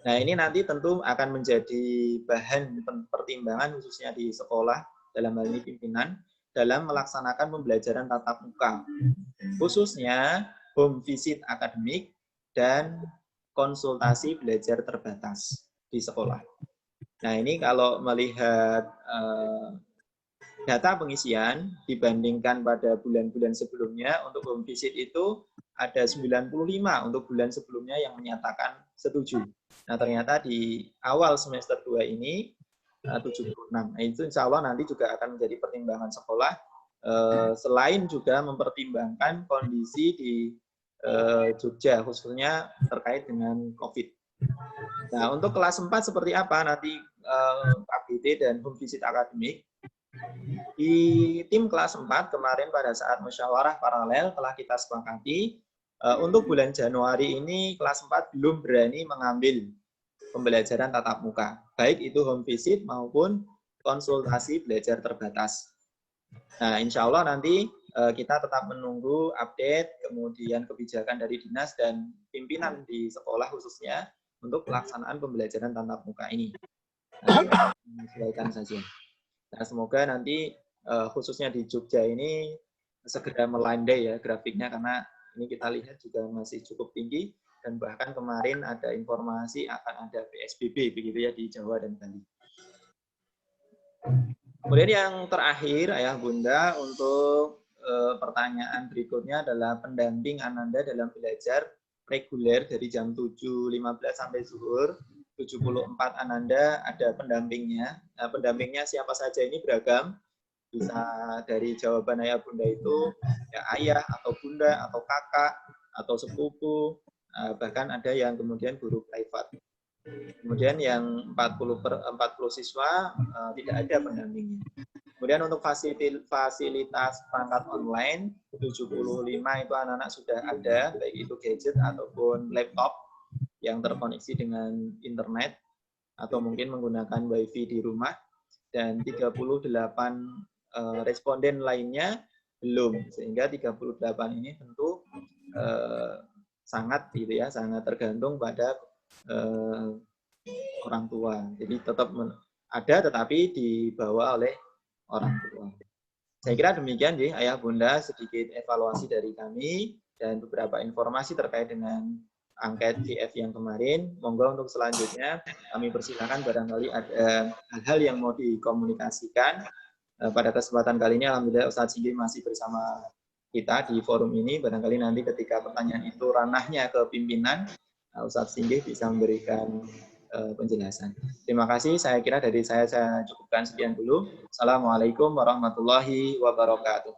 Nah, ini nanti tentu akan menjadi bahan pertimbangan khususnya di sekolah, dalam hal ini pimpinan, dalam melaksanakan pembelajaran tatap muka. Khususnya home visit akademik dan konsultasi belajar terbatas di sekolah. Nah, ini kalau melihat data pengisian dibandingkan pada bulan-bulan sebelumnya, untuk home visit itu ada 95 untuk bulan sebelumnya yang menyatakan setuju. Nah, ternyata di awal semester 2 ini 76. Nah, itu insya Allah nanti juga akan menjadi pertimbangan sekolah, selain juga mempertimbangkan kondisi di Jogja, khususnya terkait dengan COVID. Nah, untuk kelas 4 seperti apa nanti KBT dan home visit akademik? Di tim kelas 4 kemarin pada saat musyawarah paralel telah kita sepakati untuk bulan Januari ini kelas 4 belum berani mengambil pembelajaran tatap muka, baik itu home visit maupun konsultasi belajar terbatas. Nah, insya Allah nanti kita tetap menunggu update, kemudian kebijakan dari dinas dan pimpinan di sekolah khususnya untuk pelaksanaan pembelajaran tatap muka ini. Nanti menyesuaikan saja. Nah, semoga nanti khususnya di Jogja ini segera melandai ya grafiknya, karena ini kita lihat juga masih cukup tinggi, dan bahkan kemarin ada informasi akan ada PSBB begitu ya di Jawa dan Bali. Kemudian yang terakhir, Ayah Bunda, untuk pertanyaan berikutnya adalah pendamping Ananda dalam belajar reguler dari jam 7.15 sampai zuhur. 74 Ananda ada pendampingnya. Nah, pendampingnya siapa saja ini beragam. Bisa dari jawaban Ayah Bunda itu ya ayah atau bunda atau kakak atau sepupu, bahkan ada yang kemudian guru privat. Kemudian yang 40 siswa tidak ada pendampingnya. Kemudian untuk fasilitas perangkat online 75 itu anak-anak sudah ada, baik itu gadget ataupun laptop yang terkoneksi dengan internet atau mungkin menggunakan wifi di rumah, dan 38 responden lainnya belum, sehingga 38 ini tentu sangat gitu ya, sangat tergantung pada orang tua. Jadi tetap ada tetapi dibawa oleh orang tua. Saya kira demikian ya Ayah Bunda, sedikit evaluasi dari kami dan beberapa informasi terkait dengan angket VF yang kemarin. Monggo untuk selanjutnya kami persilakan barangkali ada hal-hal yang mau dikomunikasikan. Pada kesempatan kali ini alhamdulillah Ustadz Singgih masih bersama kita di forum ini. Barangkali nanti ketika pertanyaan itu ranahnya ke pimpinan, Ustadz Singgih bisa memberikan penjelasan. Terima kasih. Saya kira dari saya cukupkan sekian dulu. Assalamualaikum warahmatullahi wabarakatuh.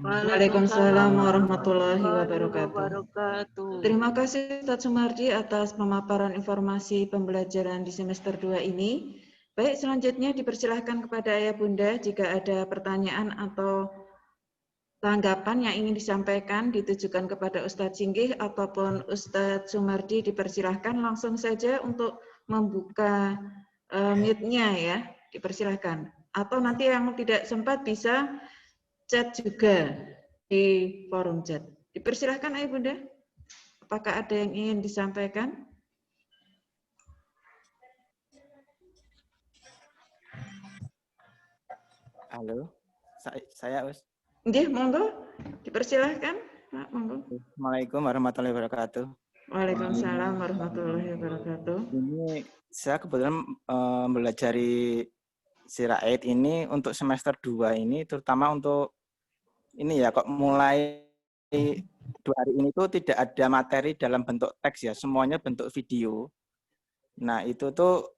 Waalaikumsalam warahmatullahi wabarakatuh. Terima kasih Ustadz Sumardi atas pemaparan informasi pembelajaran di semester 2 ini. Baik, selanjutnya dipersilahkan kepada Ayah Bunda jika ada pertanyaan atau tanggapan yang ingin disampaikan ditujukan kepada Ustadz Singgih ataupun Ustadz Sumardi, dipersilahkan langsung saja untuk membuka mute-nya ya, dipersilahkan. Atau nanti yang tidak sempat bisa chat juga di forum chat. Dipersilahkan Ayah Bunda. Apakah ada yang ingin disampaikan? Halo, saya Us. Nggih, monggo. Dipersilahkan. Pak, monggo. Assalamualaikum warahmatullahi wabarakatuh. Waalaikumsalam warahmatullahi wabarakatuh. Ini saya kebetulan belajari Sirait ini untuk semester 2 ini, terutama untuk ini ya, kok mulai 2 hari ini tuh tidak ada materi dalam bentuk teks ya, semuanya bentuk video. Nah itu tuh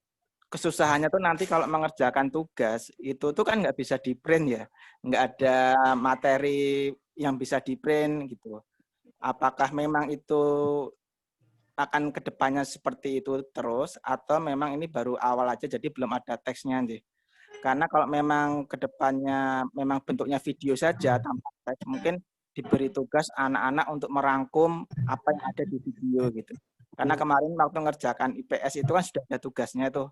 kesusahannya tuh nanti kalau mengerjakan tugas itu tuh kan nggak bisa di print ya, nggak ada materi yang bisa di print gitu. Apakah memang itu akan kedepannya seperti itu terus atau memang ini baru awal aja jadi belum ada teksnya nih? Karena kalau memang kedepannya memang bentuknya video saja tanpa teks, mungkin diberi tugas anak-anak untuk merangkum apa yang ada di video gitu. Karena kemarin waktu mengerjakan IPS itu kan sudah ada tugasnya tuh.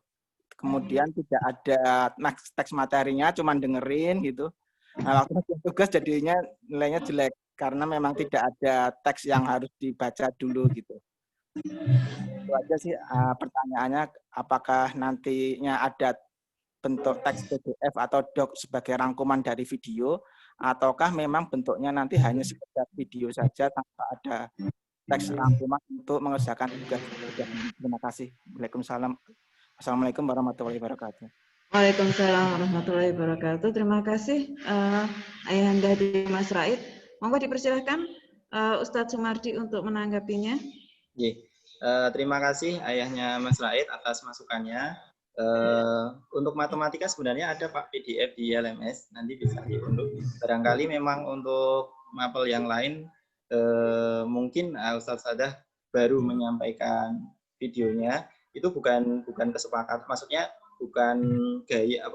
Kemudian tidak ada teks materinya, cuma dengerin gitu. Nah, waktu tugas jadinya nilainya jelek karena memang tidak ada teks yang harus dibaca dulu gitu. Itu aja sih pertanyaannya, apakah nantinya ada bentuk teks PDF atau doc sebagai rangkuman dari video, ataukah memang bentuknya nanti hanya sekedar video saja tanpa ada teks rangkuman untuk mengerjakan tugas. Terima kasih. Waalaikumsalam. Assalamualaikum warahmatullahi wabarakatuh. Waalaikumsalam warahmatullahi wabarakatuh. Terima kasih Ayahanda Mas Raid. Monggo dipersilahkan Ustadz Sumardi untuk menanggapinya. Terima kasih ayahnya Mas Raid atas masukannya. Untuk matematika sebenarnya ada Pak PDF di LMS, nanti bisa diunduh. Barangkali memang untuk mapel yang lain mungkin Ustadz Sadah baru menyampaikan videonya. Itu bukan kesepakatan, maksudnya bukan gaya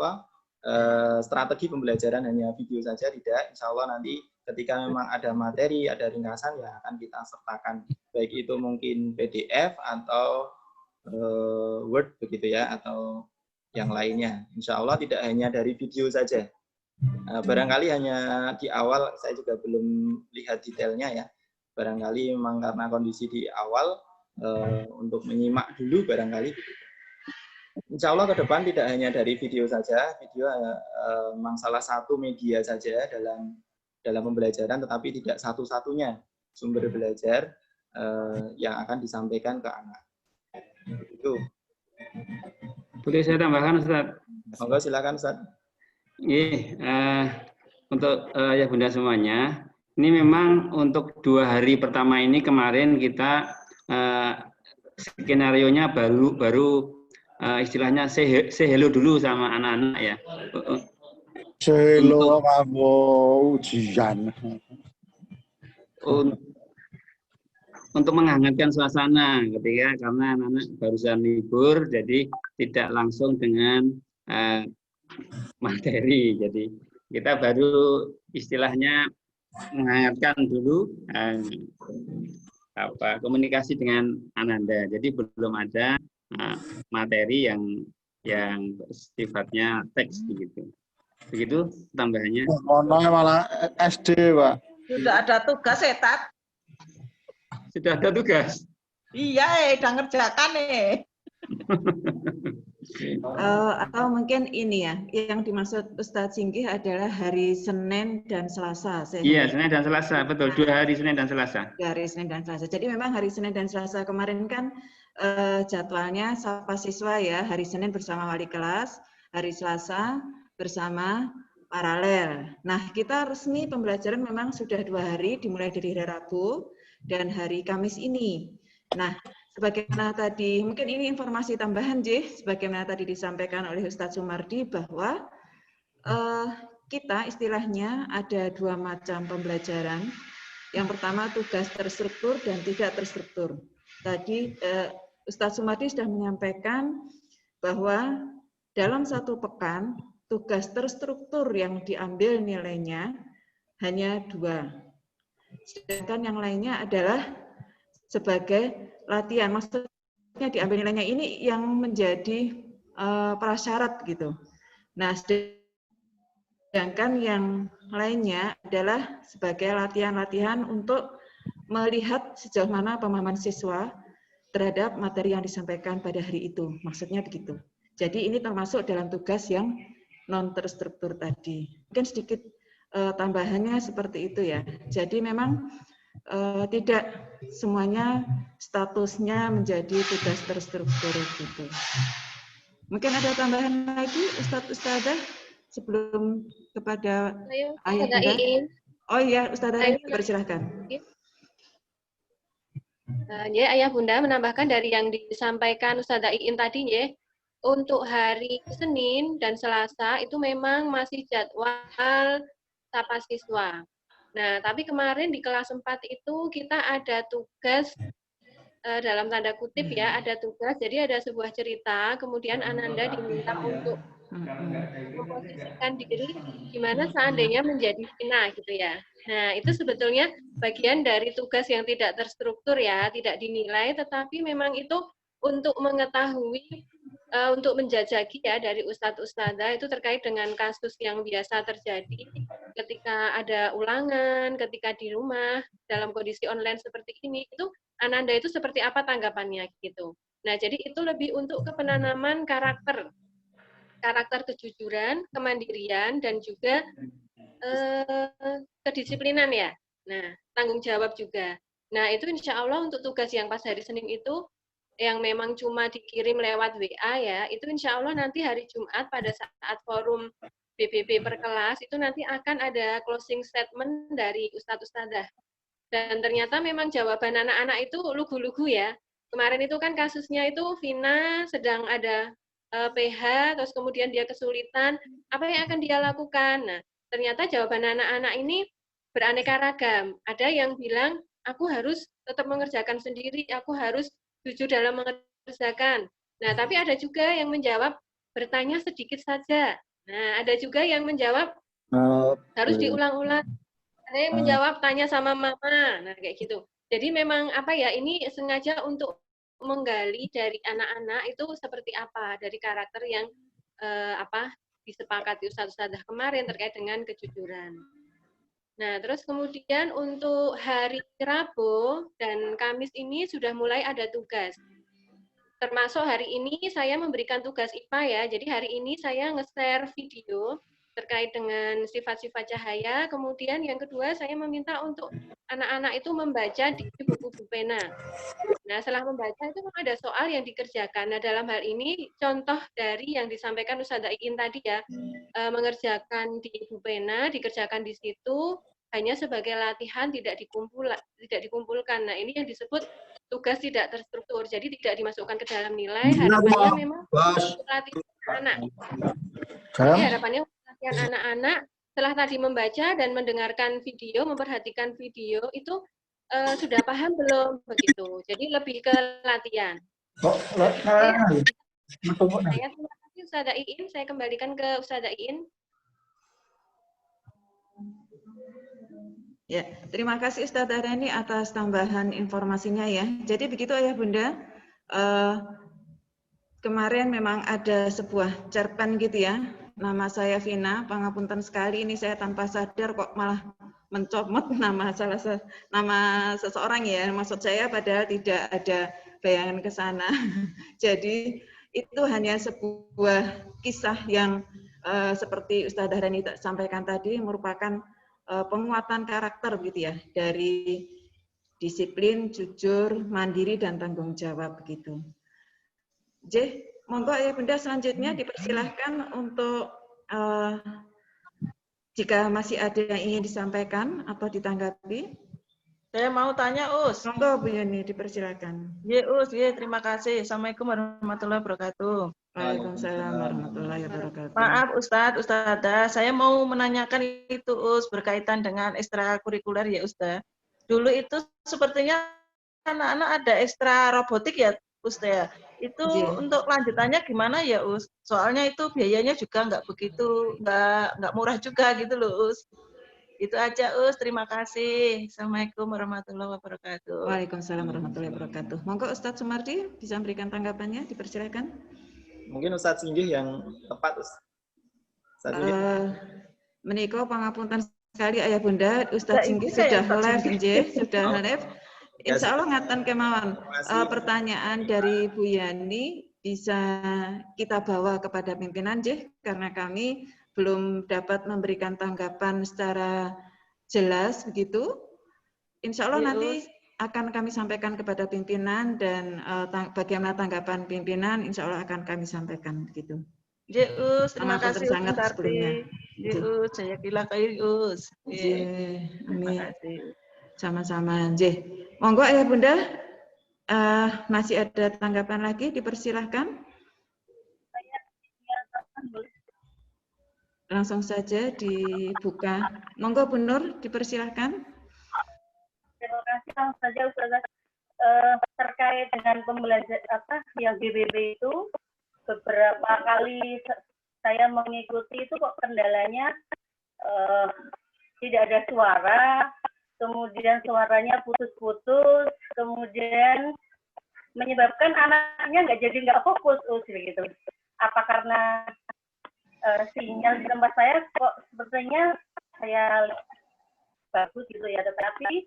strategi pembelajaran hanya video saja, tidak. Insya Allah nanti ketika memang ada materi, ada ringkasan ya akan kita sertakan, baik itu mungkin PDF atau Word begitu ya, atau yang lainnya. Insya Allah tidak hanya dari video saja. Barangkali hanya di awal saya juga belum lihat detailnya ya. Barangkali memang karena kondisi di awal untuk menyimak dulu barangkali. Insya Allah ke depan tidak hanya dari video saja, video memang salah satu media saja dalam pembelajaran, tetapi tidak satu-satunya. sumber belajar yang akan disampaikan ke anak. Itu. Boleh saya tambahkan, Ustaz? Monggo silakan, Ustaz. Untuk ya Bunda semuanya, ini memang untuk 2 hari pertama ini kemarin kita skenario-nya baru istilahnya say hello dulu sama anak-anak ya. Say hello kamu ujian. Untuk menghangatkan suasana ketika karena anak-anak barusan libur, jadi tidak langsung dengan materi. Jadi kita baru istilahnya menghangatkan dulu komunikasi dengan Ananda. Jadi belum ada materi yang sifatnya teks begitu. Begitu tambahannya. Mana malah SD, Pak. Sudah ada tugas, Tat. Sudah ada tugas. Iya, udah ngerjakan nih. Atau mungkin ini ya, yang dimaksud Ustadz Singgih adalah hari Senin dan Selasa. Iya, Senin dan Selasa, betul. 2 hari Senin dan Selasa. 2 hari Senin dan Selasa. Jadi memang hari Senin dan Selasa kemarin kan jadwalnya sapa siswa ya, hari Senin bersama wali kelas, hari Selasa bersama paralel. Nah, kita resmi pembelajaran memang sudah 2 hari, dimulai dari hari Rabu dan hari Kamis ini. Nah, sebagaimana tadi, mungkin ini informasi tambahan, sebagaimana tadi disampaikan oleh Ustadz Sumardi bahwa kita istilahnya ada 2 macam pembelajaran. Yang pertama tugas terstruktur dan tidak terstruktur. Tadi Ustadz Sumardi sudah menyampaikan bahwa dalam 1 pekan, tugas terstruktur yang diambil nilainya hanya 2. Sedangkan yang lainnya adalah sebagai latihan, maksudnya diambil nilainya ini yang menjadi prasyarat gitu. Nah, sedangkan yang lainnya adalah sebagai latihan-latihan untuk melihat sejauh mana pemahaman siswa terhadap materi yang disampaikan pada hari itu. Maksudnya begitu. Jadi ini termasuk dalam tugas yang non terstruktur tadi. Mungkin sedikit tambahannya seperti itu ya. Jadi memang tidak semuanya statusnya menjadi tugas terstruktur gitu. Mungkin ada tambahan lagi Ustadzah sebelum kepada Ayah Bunda. Oh iya, Ustadzah dipersilahkan. Ya, Ayah Bunda menambahkan dari yang disampaikan Ustadzah Iin tadi ya. Untuk hari Senin dan Selasa itu memang masih jadwal sapa siswa. Nah, tapi kemarin di kelas 4 itu kita ada tugas, dalam tanda kutip ya, ada tugas, jadi ada sebuah cerita, kemudian Ananda diminta untuk memposisikan diri gimana seandainya menjadi Vina gitu ya. Nah, itu sebetulnya bagian dari tugas yang tidak terstruktur ya, tidak dinilai, tetapi memang itu untuk mengetahui, untuk menjajaki ya dari ustadz-ustadzah itu terkait dengan kasus yang biasa terjadi ketika ada ulangan, ketika di rumah, dalam kondisi online seperti ini, itu Ananda itu seperti apa tanggapannya gitu. Nah, jadi itu lebih untuk penanaman karakter kejujuran, kemandirian, dan juga kedisiplinan ya. Nah, tanggung jawab juga. Nah, itu insya Allah untuk tugas yang pas hari Senin itu, yang memang cuma dikirim lewat WA ya, itu insya Allah nanti hari Jumat pada saat forum BBB per kelas, itu nanti akan ada closing statement dari Ustadz-Ustadzah. Dan ternyata memang jawaban anak-anak itu lugu-lugu ya. Kemarin itu kan kasusnya itu Vina sedang ada PH, terus kemudian dia kesulitan, apa yang akan dia lakukan? Nah, ternyata jawaban anak-anak ini beraneka ragam. Ada yang bilang, aku harus tetap mengerjakan sendiri, aku harus jujur dalam mengerjakan. Nah, tapi ada juga yang menjawab bertanya sedikit saja. Nah, ada juga yang menjawab harus diulang-ulang. Ada yang menjawab tanya sama mama. Nah, kayak gitu. Jadi memang apa ya, ini sengaja untuk menggali dari anak-anak itu seperti apa, dari karakter yang disepakati Ustadz-Ustadzah kemarin terkait dengan kejujuran. Nah, terus kemudian untuk hari Rabu dan Kamis ini sudah mulai ada tugas. Termasuk hari ini saya memberikan tugas IPA ya. Jadi hari ini saya nge-share video terkait dengan sifat-sifat cahaya. Kemudian yang kedua, saya meminta untuk anak-anak itu membaca di buku pena. Nah, setelah membaca itu ada soal yang dikerjakan. Nah, dalam hal ini contoh dari yang disampaikan Ustazah Iin tadi ya, mengerjakan di ibu pena, dikerjakan di situ hanya sebagai latihan, tidak dikumpulkan. Nah, ini yang disebut tugas tidak terstruktur. Jadi tidak dimasukkan ke dalam nilai. Harapannya memang untuk latihan anak. Jadi harapannya latihan anak-anak setelah tadi membaca dan mendengarkan video, memperhatikan video itu sudah paham belum begitu. Jadi lebih ke latihan. Saya terima kasih Ustazah Iin. Saya kembalikan ke Ustazah Iin. Ya, terima kasih Ustazah Reni atas tambahan informasinya ya. Jadi begitu Ayah Bunda, kemarin memang ada sebuah cerpen gitu ya. Nama saya Vina, pangapunten sekali ini saya tanpa sadar kok malah mencomot nama nama seseorang ya. Maksud saya padahal tidak ada bayangan ke sana. Jadi itu hanya sebuah kisah yang seperti Ustazah Reni sampaikan tadi merupakan penguatan karakter gitu ya, dari disiplin, jujur, mandiri, dan tanggung jawab begitu. J, monggo Ayah Bunda selanjutnya dipersilahkan untuk jika masih ada yang ingin disampaikan atau ditanggapi. Saya mau tanya, Us. Monggo Bu Yuni, dipersilakan. Ya, Us, ya, terima kasih. Assalamualaikum warahmatullahi wabarakatuh. Waalaikumsalam warahmatullahi wabarakatuh. Maaf Ustadz, Ustadzah, saya mau menanyakan itu Us berkaitan dengan ekstrakurikuler ya Ustadz. Dulu itu sepertinya anak-anak ada ekstra robotik ya Ustadz ya. Itu untuk lanjutannya gimana ya Us? Soalnya itu biayanya juga nggak begitu, nggak murah juga gitu loh Us. Itu aja Us, terima kasih. Assalamualaikum warahmatullahi wabarakatuh. Waalaikumsalam warahmatullahi wabarakatuh. Monggo Ustadz Sumardi bisa memberikan tanggapannya, dipersilakan. Mungkin Ustadz Singgih yang tepat, Ustadz. Menika pangapunten sekali Ayah Bunda, Ustadz Singgih sudah live, sudah live. Insya Allah ngaten kemawon. Pertanyaan dari Bu Yani bisa kita bawa kepada pimpinan J, karena kami belum dapat memberikan tanggapan secara jelas begitu. Insya Allah nanti akan kami sampaikan kepada pimpinan dan bagaimana tanggapan pimpinan insya Allah akan kami sampaikan begitu. Jus, terima kasih sangat sebelumnya. Jus, saya kira Jus. Terima kasih. Sama-sama, J. Monggo Ayah Bunda, masih ada tanggapan lagi, dipersilahkan. Langsung saja dibuka. Monggo Bu Nur, dipersilahkan. Terima kasih langsung saja Ustazah. Terkait dengan pembelajaran yang BBB itu beberapa kali saya mengikuti itu kok kendalanya tidak ada suara, kemudian suaranya putus-putus, kemudian menyebabkan anaknya nggak fokus begitu. Apa karena sinyal di tempat saya kok sepertinya saya bagus gitu ya, tetapi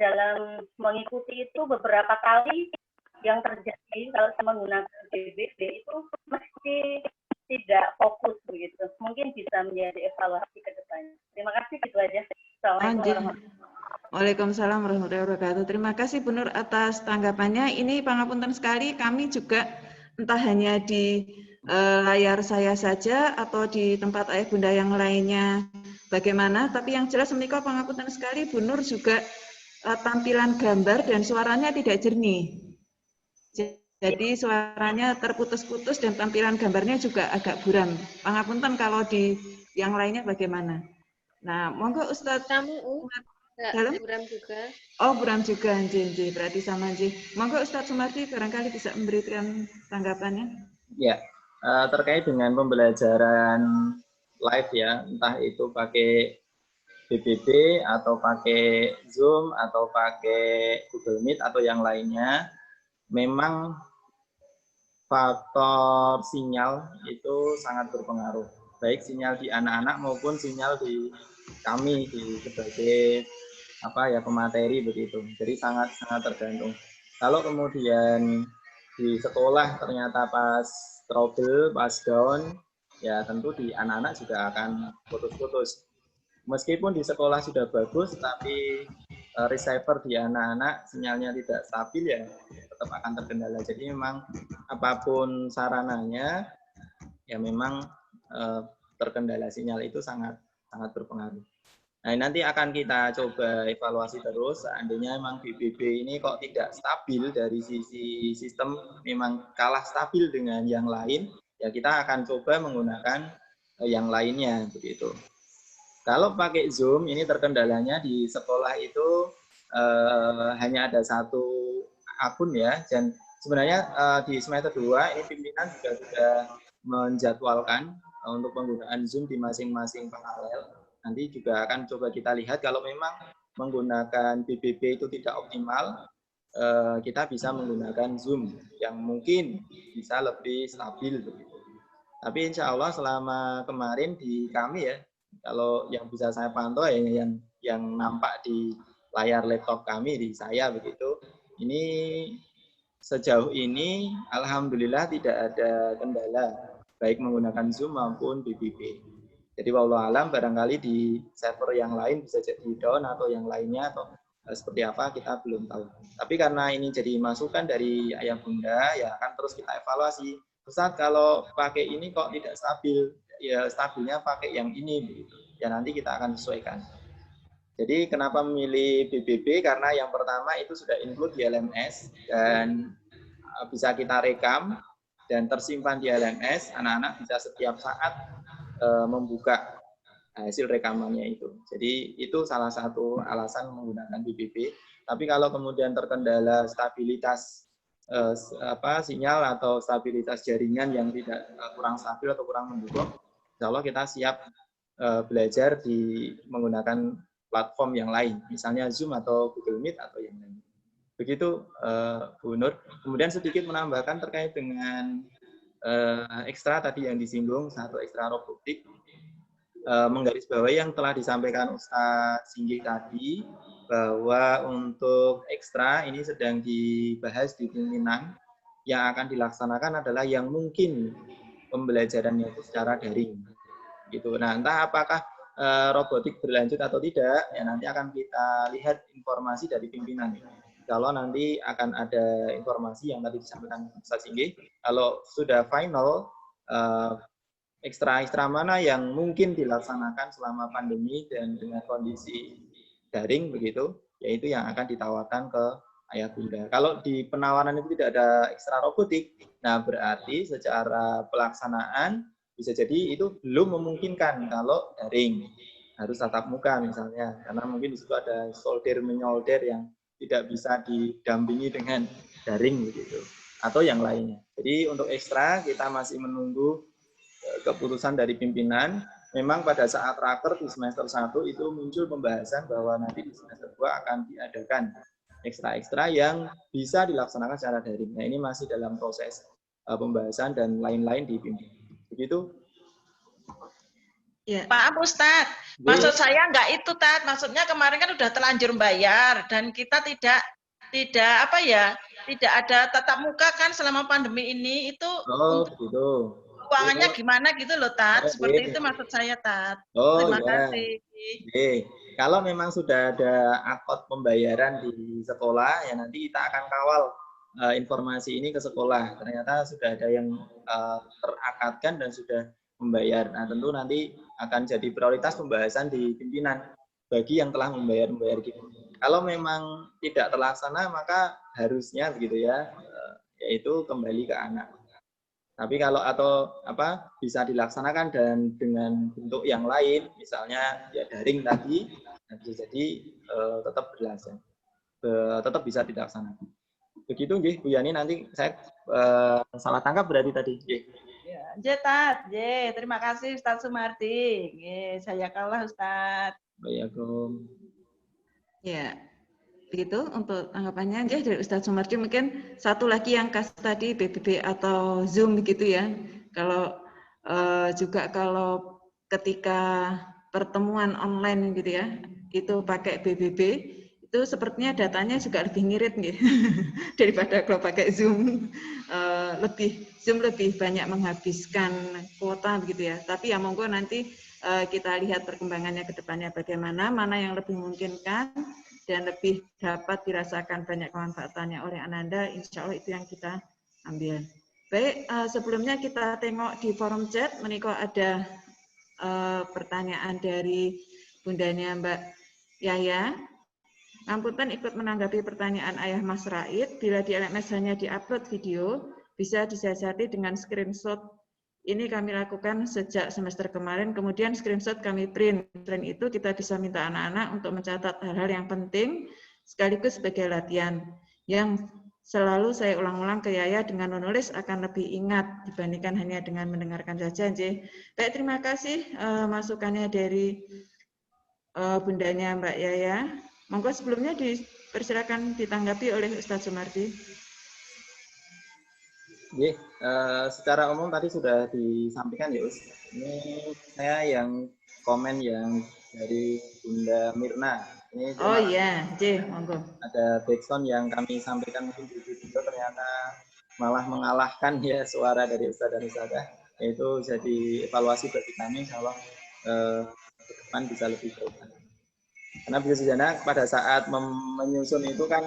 dalam mengikuti itu beberapa kali yang terjadi kalau saya menggunakan BBB itu mesti tidak fokus begitu. Mungkin bisa menjadi evaluasi ke depannya. Terima kasih, gitu aja. Assalamualaikum warahmatullahi wabarakatuh. Waalaikumsalam warahmatullahi wabarakatuh. Terima kasih Bu Nur atas tanggapannya. Ini pangapunten sekali, kami juga entah hanya di layar saya saja atau di tempat Ayah Bunda yang lainnya bagaimana, tapi yang jelas menikah pangapunten sekali Bu Nur juga tampilan gambar dan suaranya tidak jernih. Jadi suaranya terputus-putus dan tampilan gambarnya juga agak buram. Pangapunten kalau di yang lainnya bagaimana? Nah, monggo Ustadz. Buram juga. Oh, buram juga, Nji. Berarti sama Nji. Monggo Ustadz Sumardi barangkali bisa memberikan tanggapannya. Ya, terkait dengan pembelajaran live ya, entah itu pakai BBB atau pakai Zoom atau pakai Google Meet atau yang lainnya, memang faktor sinyal itu sangat berpengaruh, baik sinyal di anak-anak maupun sinyal di kami di sebagai pemateri begitu. Jadi sangat tergantung. Kalau kemudian di sekolah ternyata pas trouble, pas down, ya tentu di anak-anak juga akan putus-putus. Meskipun di sekolah sudah bagus, tapi receiver di anak-anak sinyalnya tidak stabil, ya tetap akan terkendala. Jadi memang apapun sarananya, ya memang terkendala sinyal itu sangat berpengaruh. Nah, nanti akan kita coba evaluasi terus. Seandainya memang BBB ini kok tidak stabil dari sisi sistem, memang kalah stabil dengan yang lain, ya kita akan coba menggunakan yang lainnya begitu. Kalau pakai Zoom ini terkendalanya di sekolah itu hanya ada satu akun ya, dan sebenarnya di semester 2 ini pimpinan juga sudah menjadwalkan untuk penggunaan Zoom di masing-masing paralel. Nanti juga akan coba kita lihat kalau memang menggunakan BBB itu tidak optimal, kita bisa menggunakan Zoom yang mungkin bisa lebih stabil begitu. Tapi insya Allah selama kemarin di kami ya, kalau yang bisa saya pantau ya yang nampak di layar laptop kami, di saya begitu, ini sejauh ini alhamdulillah tidak ada kendala baik menggunakan Zoom maupun BBB. Jadi wallahu alam barangkali di server yang lain bisa jadi down atau yang lainnya atau seperti apa kita belum tahu. Tapi karena ini jadi masukan dari ayah bunda, ya akan terus kita evaluasi. Ustaz kalau pakai ini kok tidak stabil, ya stabilnya pakai yang ini begitu. Ya nanti kita akan sesuaikan. Jadi kenapa memilih BBB? Karena yang pertama itu sudah include di LMS dan bisa kita rekam dan tersimpan di LMS. Anak-anak bisa setiap saat membuka hasil rekamannya itu. Jadi itu salah satu alasan menggunakan BBB. Tapi kalau kemudian terkendala stabilitas sinyal atau stabilitas jaringan yang tidak kurang stabil atau kurang mendukung, insya Allah kita siap belajar menggunakan platform yang lain, misalnya Zoom atau Google Meet atau yang lain. Begitu Bu Nur. Kemudian sedikit menambahkan terkait dengan ekstra tadi yang disinggung, satu ekstra robotik, menggarisbawahi yang telah disampaikan Ustadz Singgih tadi, bahwa untuk ekstra ini sedang dibahas di pimpinan. Yang akan dilaksanakan adalah yang mungkin pembelajarannya itu secara daring. Gitu. Nah, entah apakah robotik berlanjut atau tidak, ya nanti akan kita lihat informasi dari pimpinan. Kalau nanti akan ada informasi yang tadi disampaikan Ustaz Singgih, kalau sudah final, ekstra-ekstra mana yang mungkin dilaksanakan selama pandemi dan dengan kondisi daring begitu, yaitu yang akan ditawarkan ke ayah bunda. Kalau di penawaran itu tidak ada ekstra robotik, nah berarti secara pelaksanaan bisa jadi itu belum memungkinkan kalau daring. Harus tatap muka misalnya, karena mungkin di situ ada solder menyolder yang tidak bisa didampingi dengan daring begitu atau yang lainnya. Jadi untuk ekstra kita masih menunggu keputusan dari pimpinan. Memang pada saat raker di semester 1 itu muncul pembahasan bahwa nanti di semester 2 akan diadakan ekstra-ekstra yang bisa dilaksanakan secara daring. Nah, ini masih dalam proses pembahasan dan lain-lain di pimpinan. Begitu. Ya. Maaf Ustadz, maksud saya enggak itu Tat, maksudnya kemarin kan udah terlanjur bayar dan kita tidak ada tatap muka kan selama pandemi ini itu. Oh, begitu. Keuangannya gimana gitu loh Tat, seperti itu maksud saya Tat. Terima kasih. Kalau memang sudah ada akad pembayaran di sekolah, ya nanti kita akan kawal informasi ini ke sekolah. Ternyata sudah ada yang terakadkan dan sudah membayar. Nah, tentu nanti akan jadi prioritas pembahasan di pimpinan bagi yang telah membayar gitu. Kalau memang tidak terlaksana, maka harusnya begitu ya, yaitu kembali ke anak. Tapi kalau bisa dilaksanakan dan dengan bentuk yang lain, misalnya ya daring tadi, bisa jadi tetap berlangsung, tetap bisa dilaksanakan. Begitu, nggih, Bu Yani. Nanti saya salah tangkap berarti tadi. Ya, Tat, terima kasih Ustaz Sumardi. Saya kalah Ustaz. Waalaikumsalam. Ya, begitu untuk tanggapannya dari Ustaz Sumardi. Mungkin satu lagi yang khas tadi BBB atau Zoom begitu ya. Kalau juga kalau ketika pertemuan online gitu ya, itu pakai BBB, itu itu sepertinya datanya juga lebih ngirit nih daripada kalau pakai Zoom. Zoom lebih banyak menghabiskan kuota begitu ya. Tapi ya monggo nanti kita lihat perkembangannya ke depannya bagaimana, mana yang lebih memungkinkan dan lebih dapat dirasakan banyak kemanfaatannya oleh Ananda, insya Allah itu yang kita ambil. Baik, sebelumnya kita tengok di forum chat, menika ada pertanyaan dari bundanya Mbak Yaya. Ngapunten ikut menanggapi pertanyaan ayah Mas Raid, bila di LMS hanya diupload video, bisa disiasati dengan screenshot. Ini kami lakukan sejak semester kemarin, kemudian screenshot kami print. Selain itu kita bisa minta anak-anak untuk mencatat hal-hal yang penting, sekaligus sebagai latihan. Yang selalu saya ulang-ulang ke Yaya dengan menulis akan lebih ingat dibandingkan hanya dengan mendengarkan saja. Baik, terima kasih masukannya dari bundanya Mbak Yaya. Monggo sebelumnya dipersilakan ditanggapi oleh Ustadz Sumardi. Secara umum tadi sudah disampaikan ya Us. Ini saya yang komen yang dari Bunda Mirna. Ini oh iya, monggo. Ada backsound yang kami sampaikan mungkin di video ternyata malah mengalahkan ya suara dari Ustadz dan Ustadzah. Itu jadi evaluasi bagi kami kalau ke depan bisa lebih baik. Karena bisa saja pada saat menyusun itu kan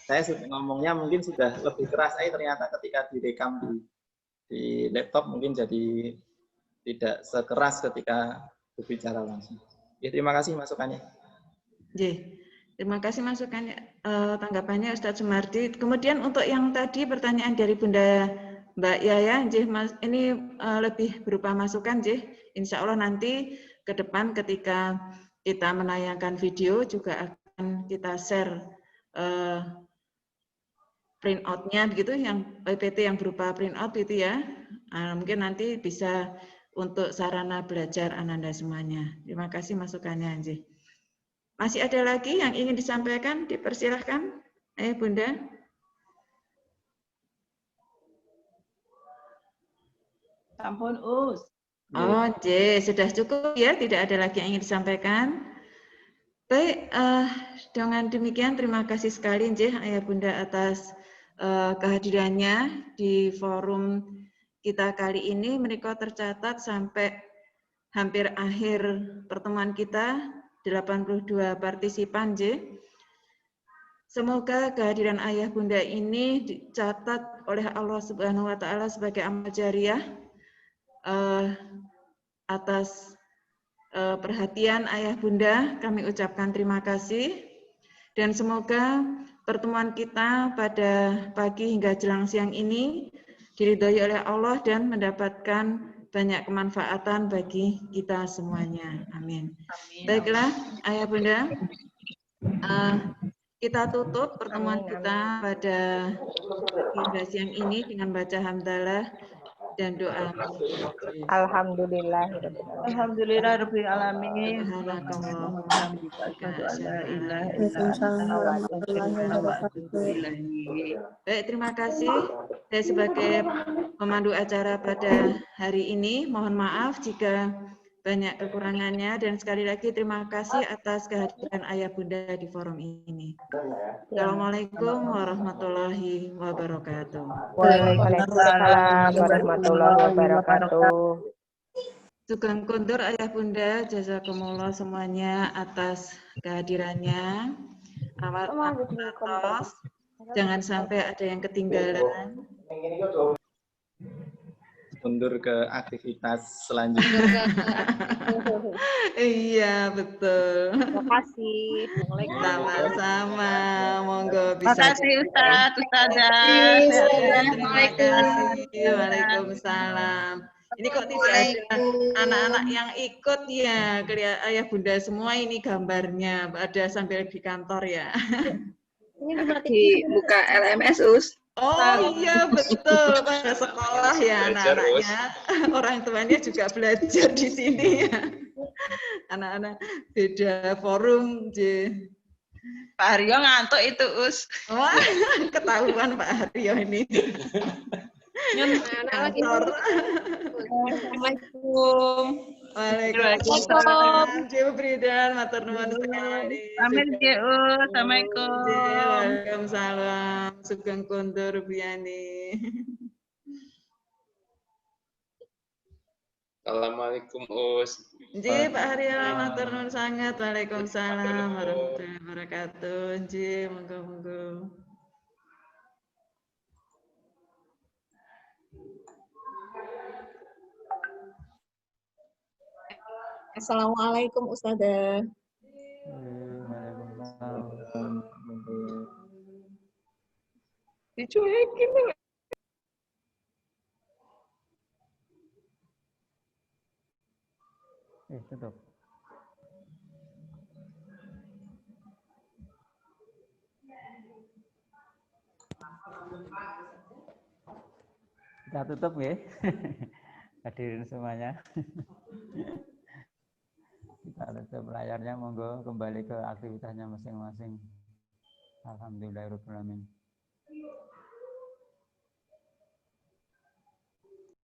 saya ngomongnya mungkin sudah lebih keras, ternyata ketika direkam di laptop mungkin jadi tidak sekeras ketika berbicara langsung. Ya, terima kasih masukannya. Terima kasih masukannya, tanggapannya Ustadz Sumardi. Kemudian untuk yang tadi pertanyaan dari Bunda Mbak Yaya, Mas, ini lebih berupa masukan, Insya Allah nanti ke depan ketika kita menayangkan video juga akan kita share print out-nya begitu, yang PPT yang berupa print out itu ya. Mungkin nanti bisa untuk sarana belajar Ananda semuanya. Terima kasih masukannya, Masih ada lagi yang ingin disampaikan? Dipersilahkan, Bunda. Ampun, Us. Oh, sudah cukup ya, tidak ada lagi yang ingin disampaikan. Baik, dengan demikian terima kasih sekali Ayah Bunda atas kehadirannya di forum kita kali ini. Mereka tercatat sampai hampir akhir pertemuan kita, 82 partisipan Semoga kehadiran Ayah Bunda ini dicatat oleh Allah Subhanahu wa taala sebagai amal jariah atas perhatian Ayah Bunda. Kami ucapkan terima kasih dan semoga pertemuan kita pada pagi hingga jelang siang ini diridhoi oleh Allah dan mendapatkan banyak kemanfaatan bagi kita semuanya. Amin. Baiklah, Ayah Bunda, kita tutup pertemuan kita pada hingga siang ini dengan baca hamdalah dan doa. Alhamdulillah. Alhamdulillahirabbil alamin. Baik, terima kasih. Saya sebagai pemandu acara pada hari ini, mohon maaf jika banyak kekurangannya dan sekali lagi terima kasih atas kehadiran Ayah Bunda di forum ini. Assalamualaikum warahmatullahi wabarakatuh. Waalaikumsalam warahmatullahi wabarakatuh. Sugeng kondur Ayah Bunda, jazakumullah semuanya atas kehadirannya. Amat atas, jangan sampai ada yang ketinggalan. Mundur ke aktivitas selanjutnya. Iya, betul. Terima kasih. Sama-sama. Monggo bisa. Terima kasih Ustadz, Ustazah. Terima kasih. Waalaikumsalam. Ini kok tidak ada anak-anak yang ikut ya, Ayah Bunda semua ini gambarnya ada sambil di kantor ya. Ini dibuka LMS Us. Oh iya betul, pada sekolah ya anak-anaknya, orang tuanya juga belajar di sini ya. Anak-anak beda forum, Pak Haryo ngantuk itu Us. Wah, ketahuan Pak Haryo ini. Anak-anak lagi. Assalamualaikum. Waalaikumsalam. Jiwa Bridan, matur nuwun sekali. Pamit nggih, Assalamualaikum. Waalaikumsalam. Sugeng kondur biyani. Assalamualaikum Us. Nggih, Pak Haryo, matur nuwun sangat. Waalaikumsalam warahmatullahi wabarakatuh. Nggih, monggo-monggo. Assalamualaikum Ustazah. Dicuekin nih. Tutup. Kita tutup ya. Hadirin semuanya. Kita tutup layarnya, monggo kembali ke aktivitasnya masing-masing. Alhamdulillahirobbilalamin.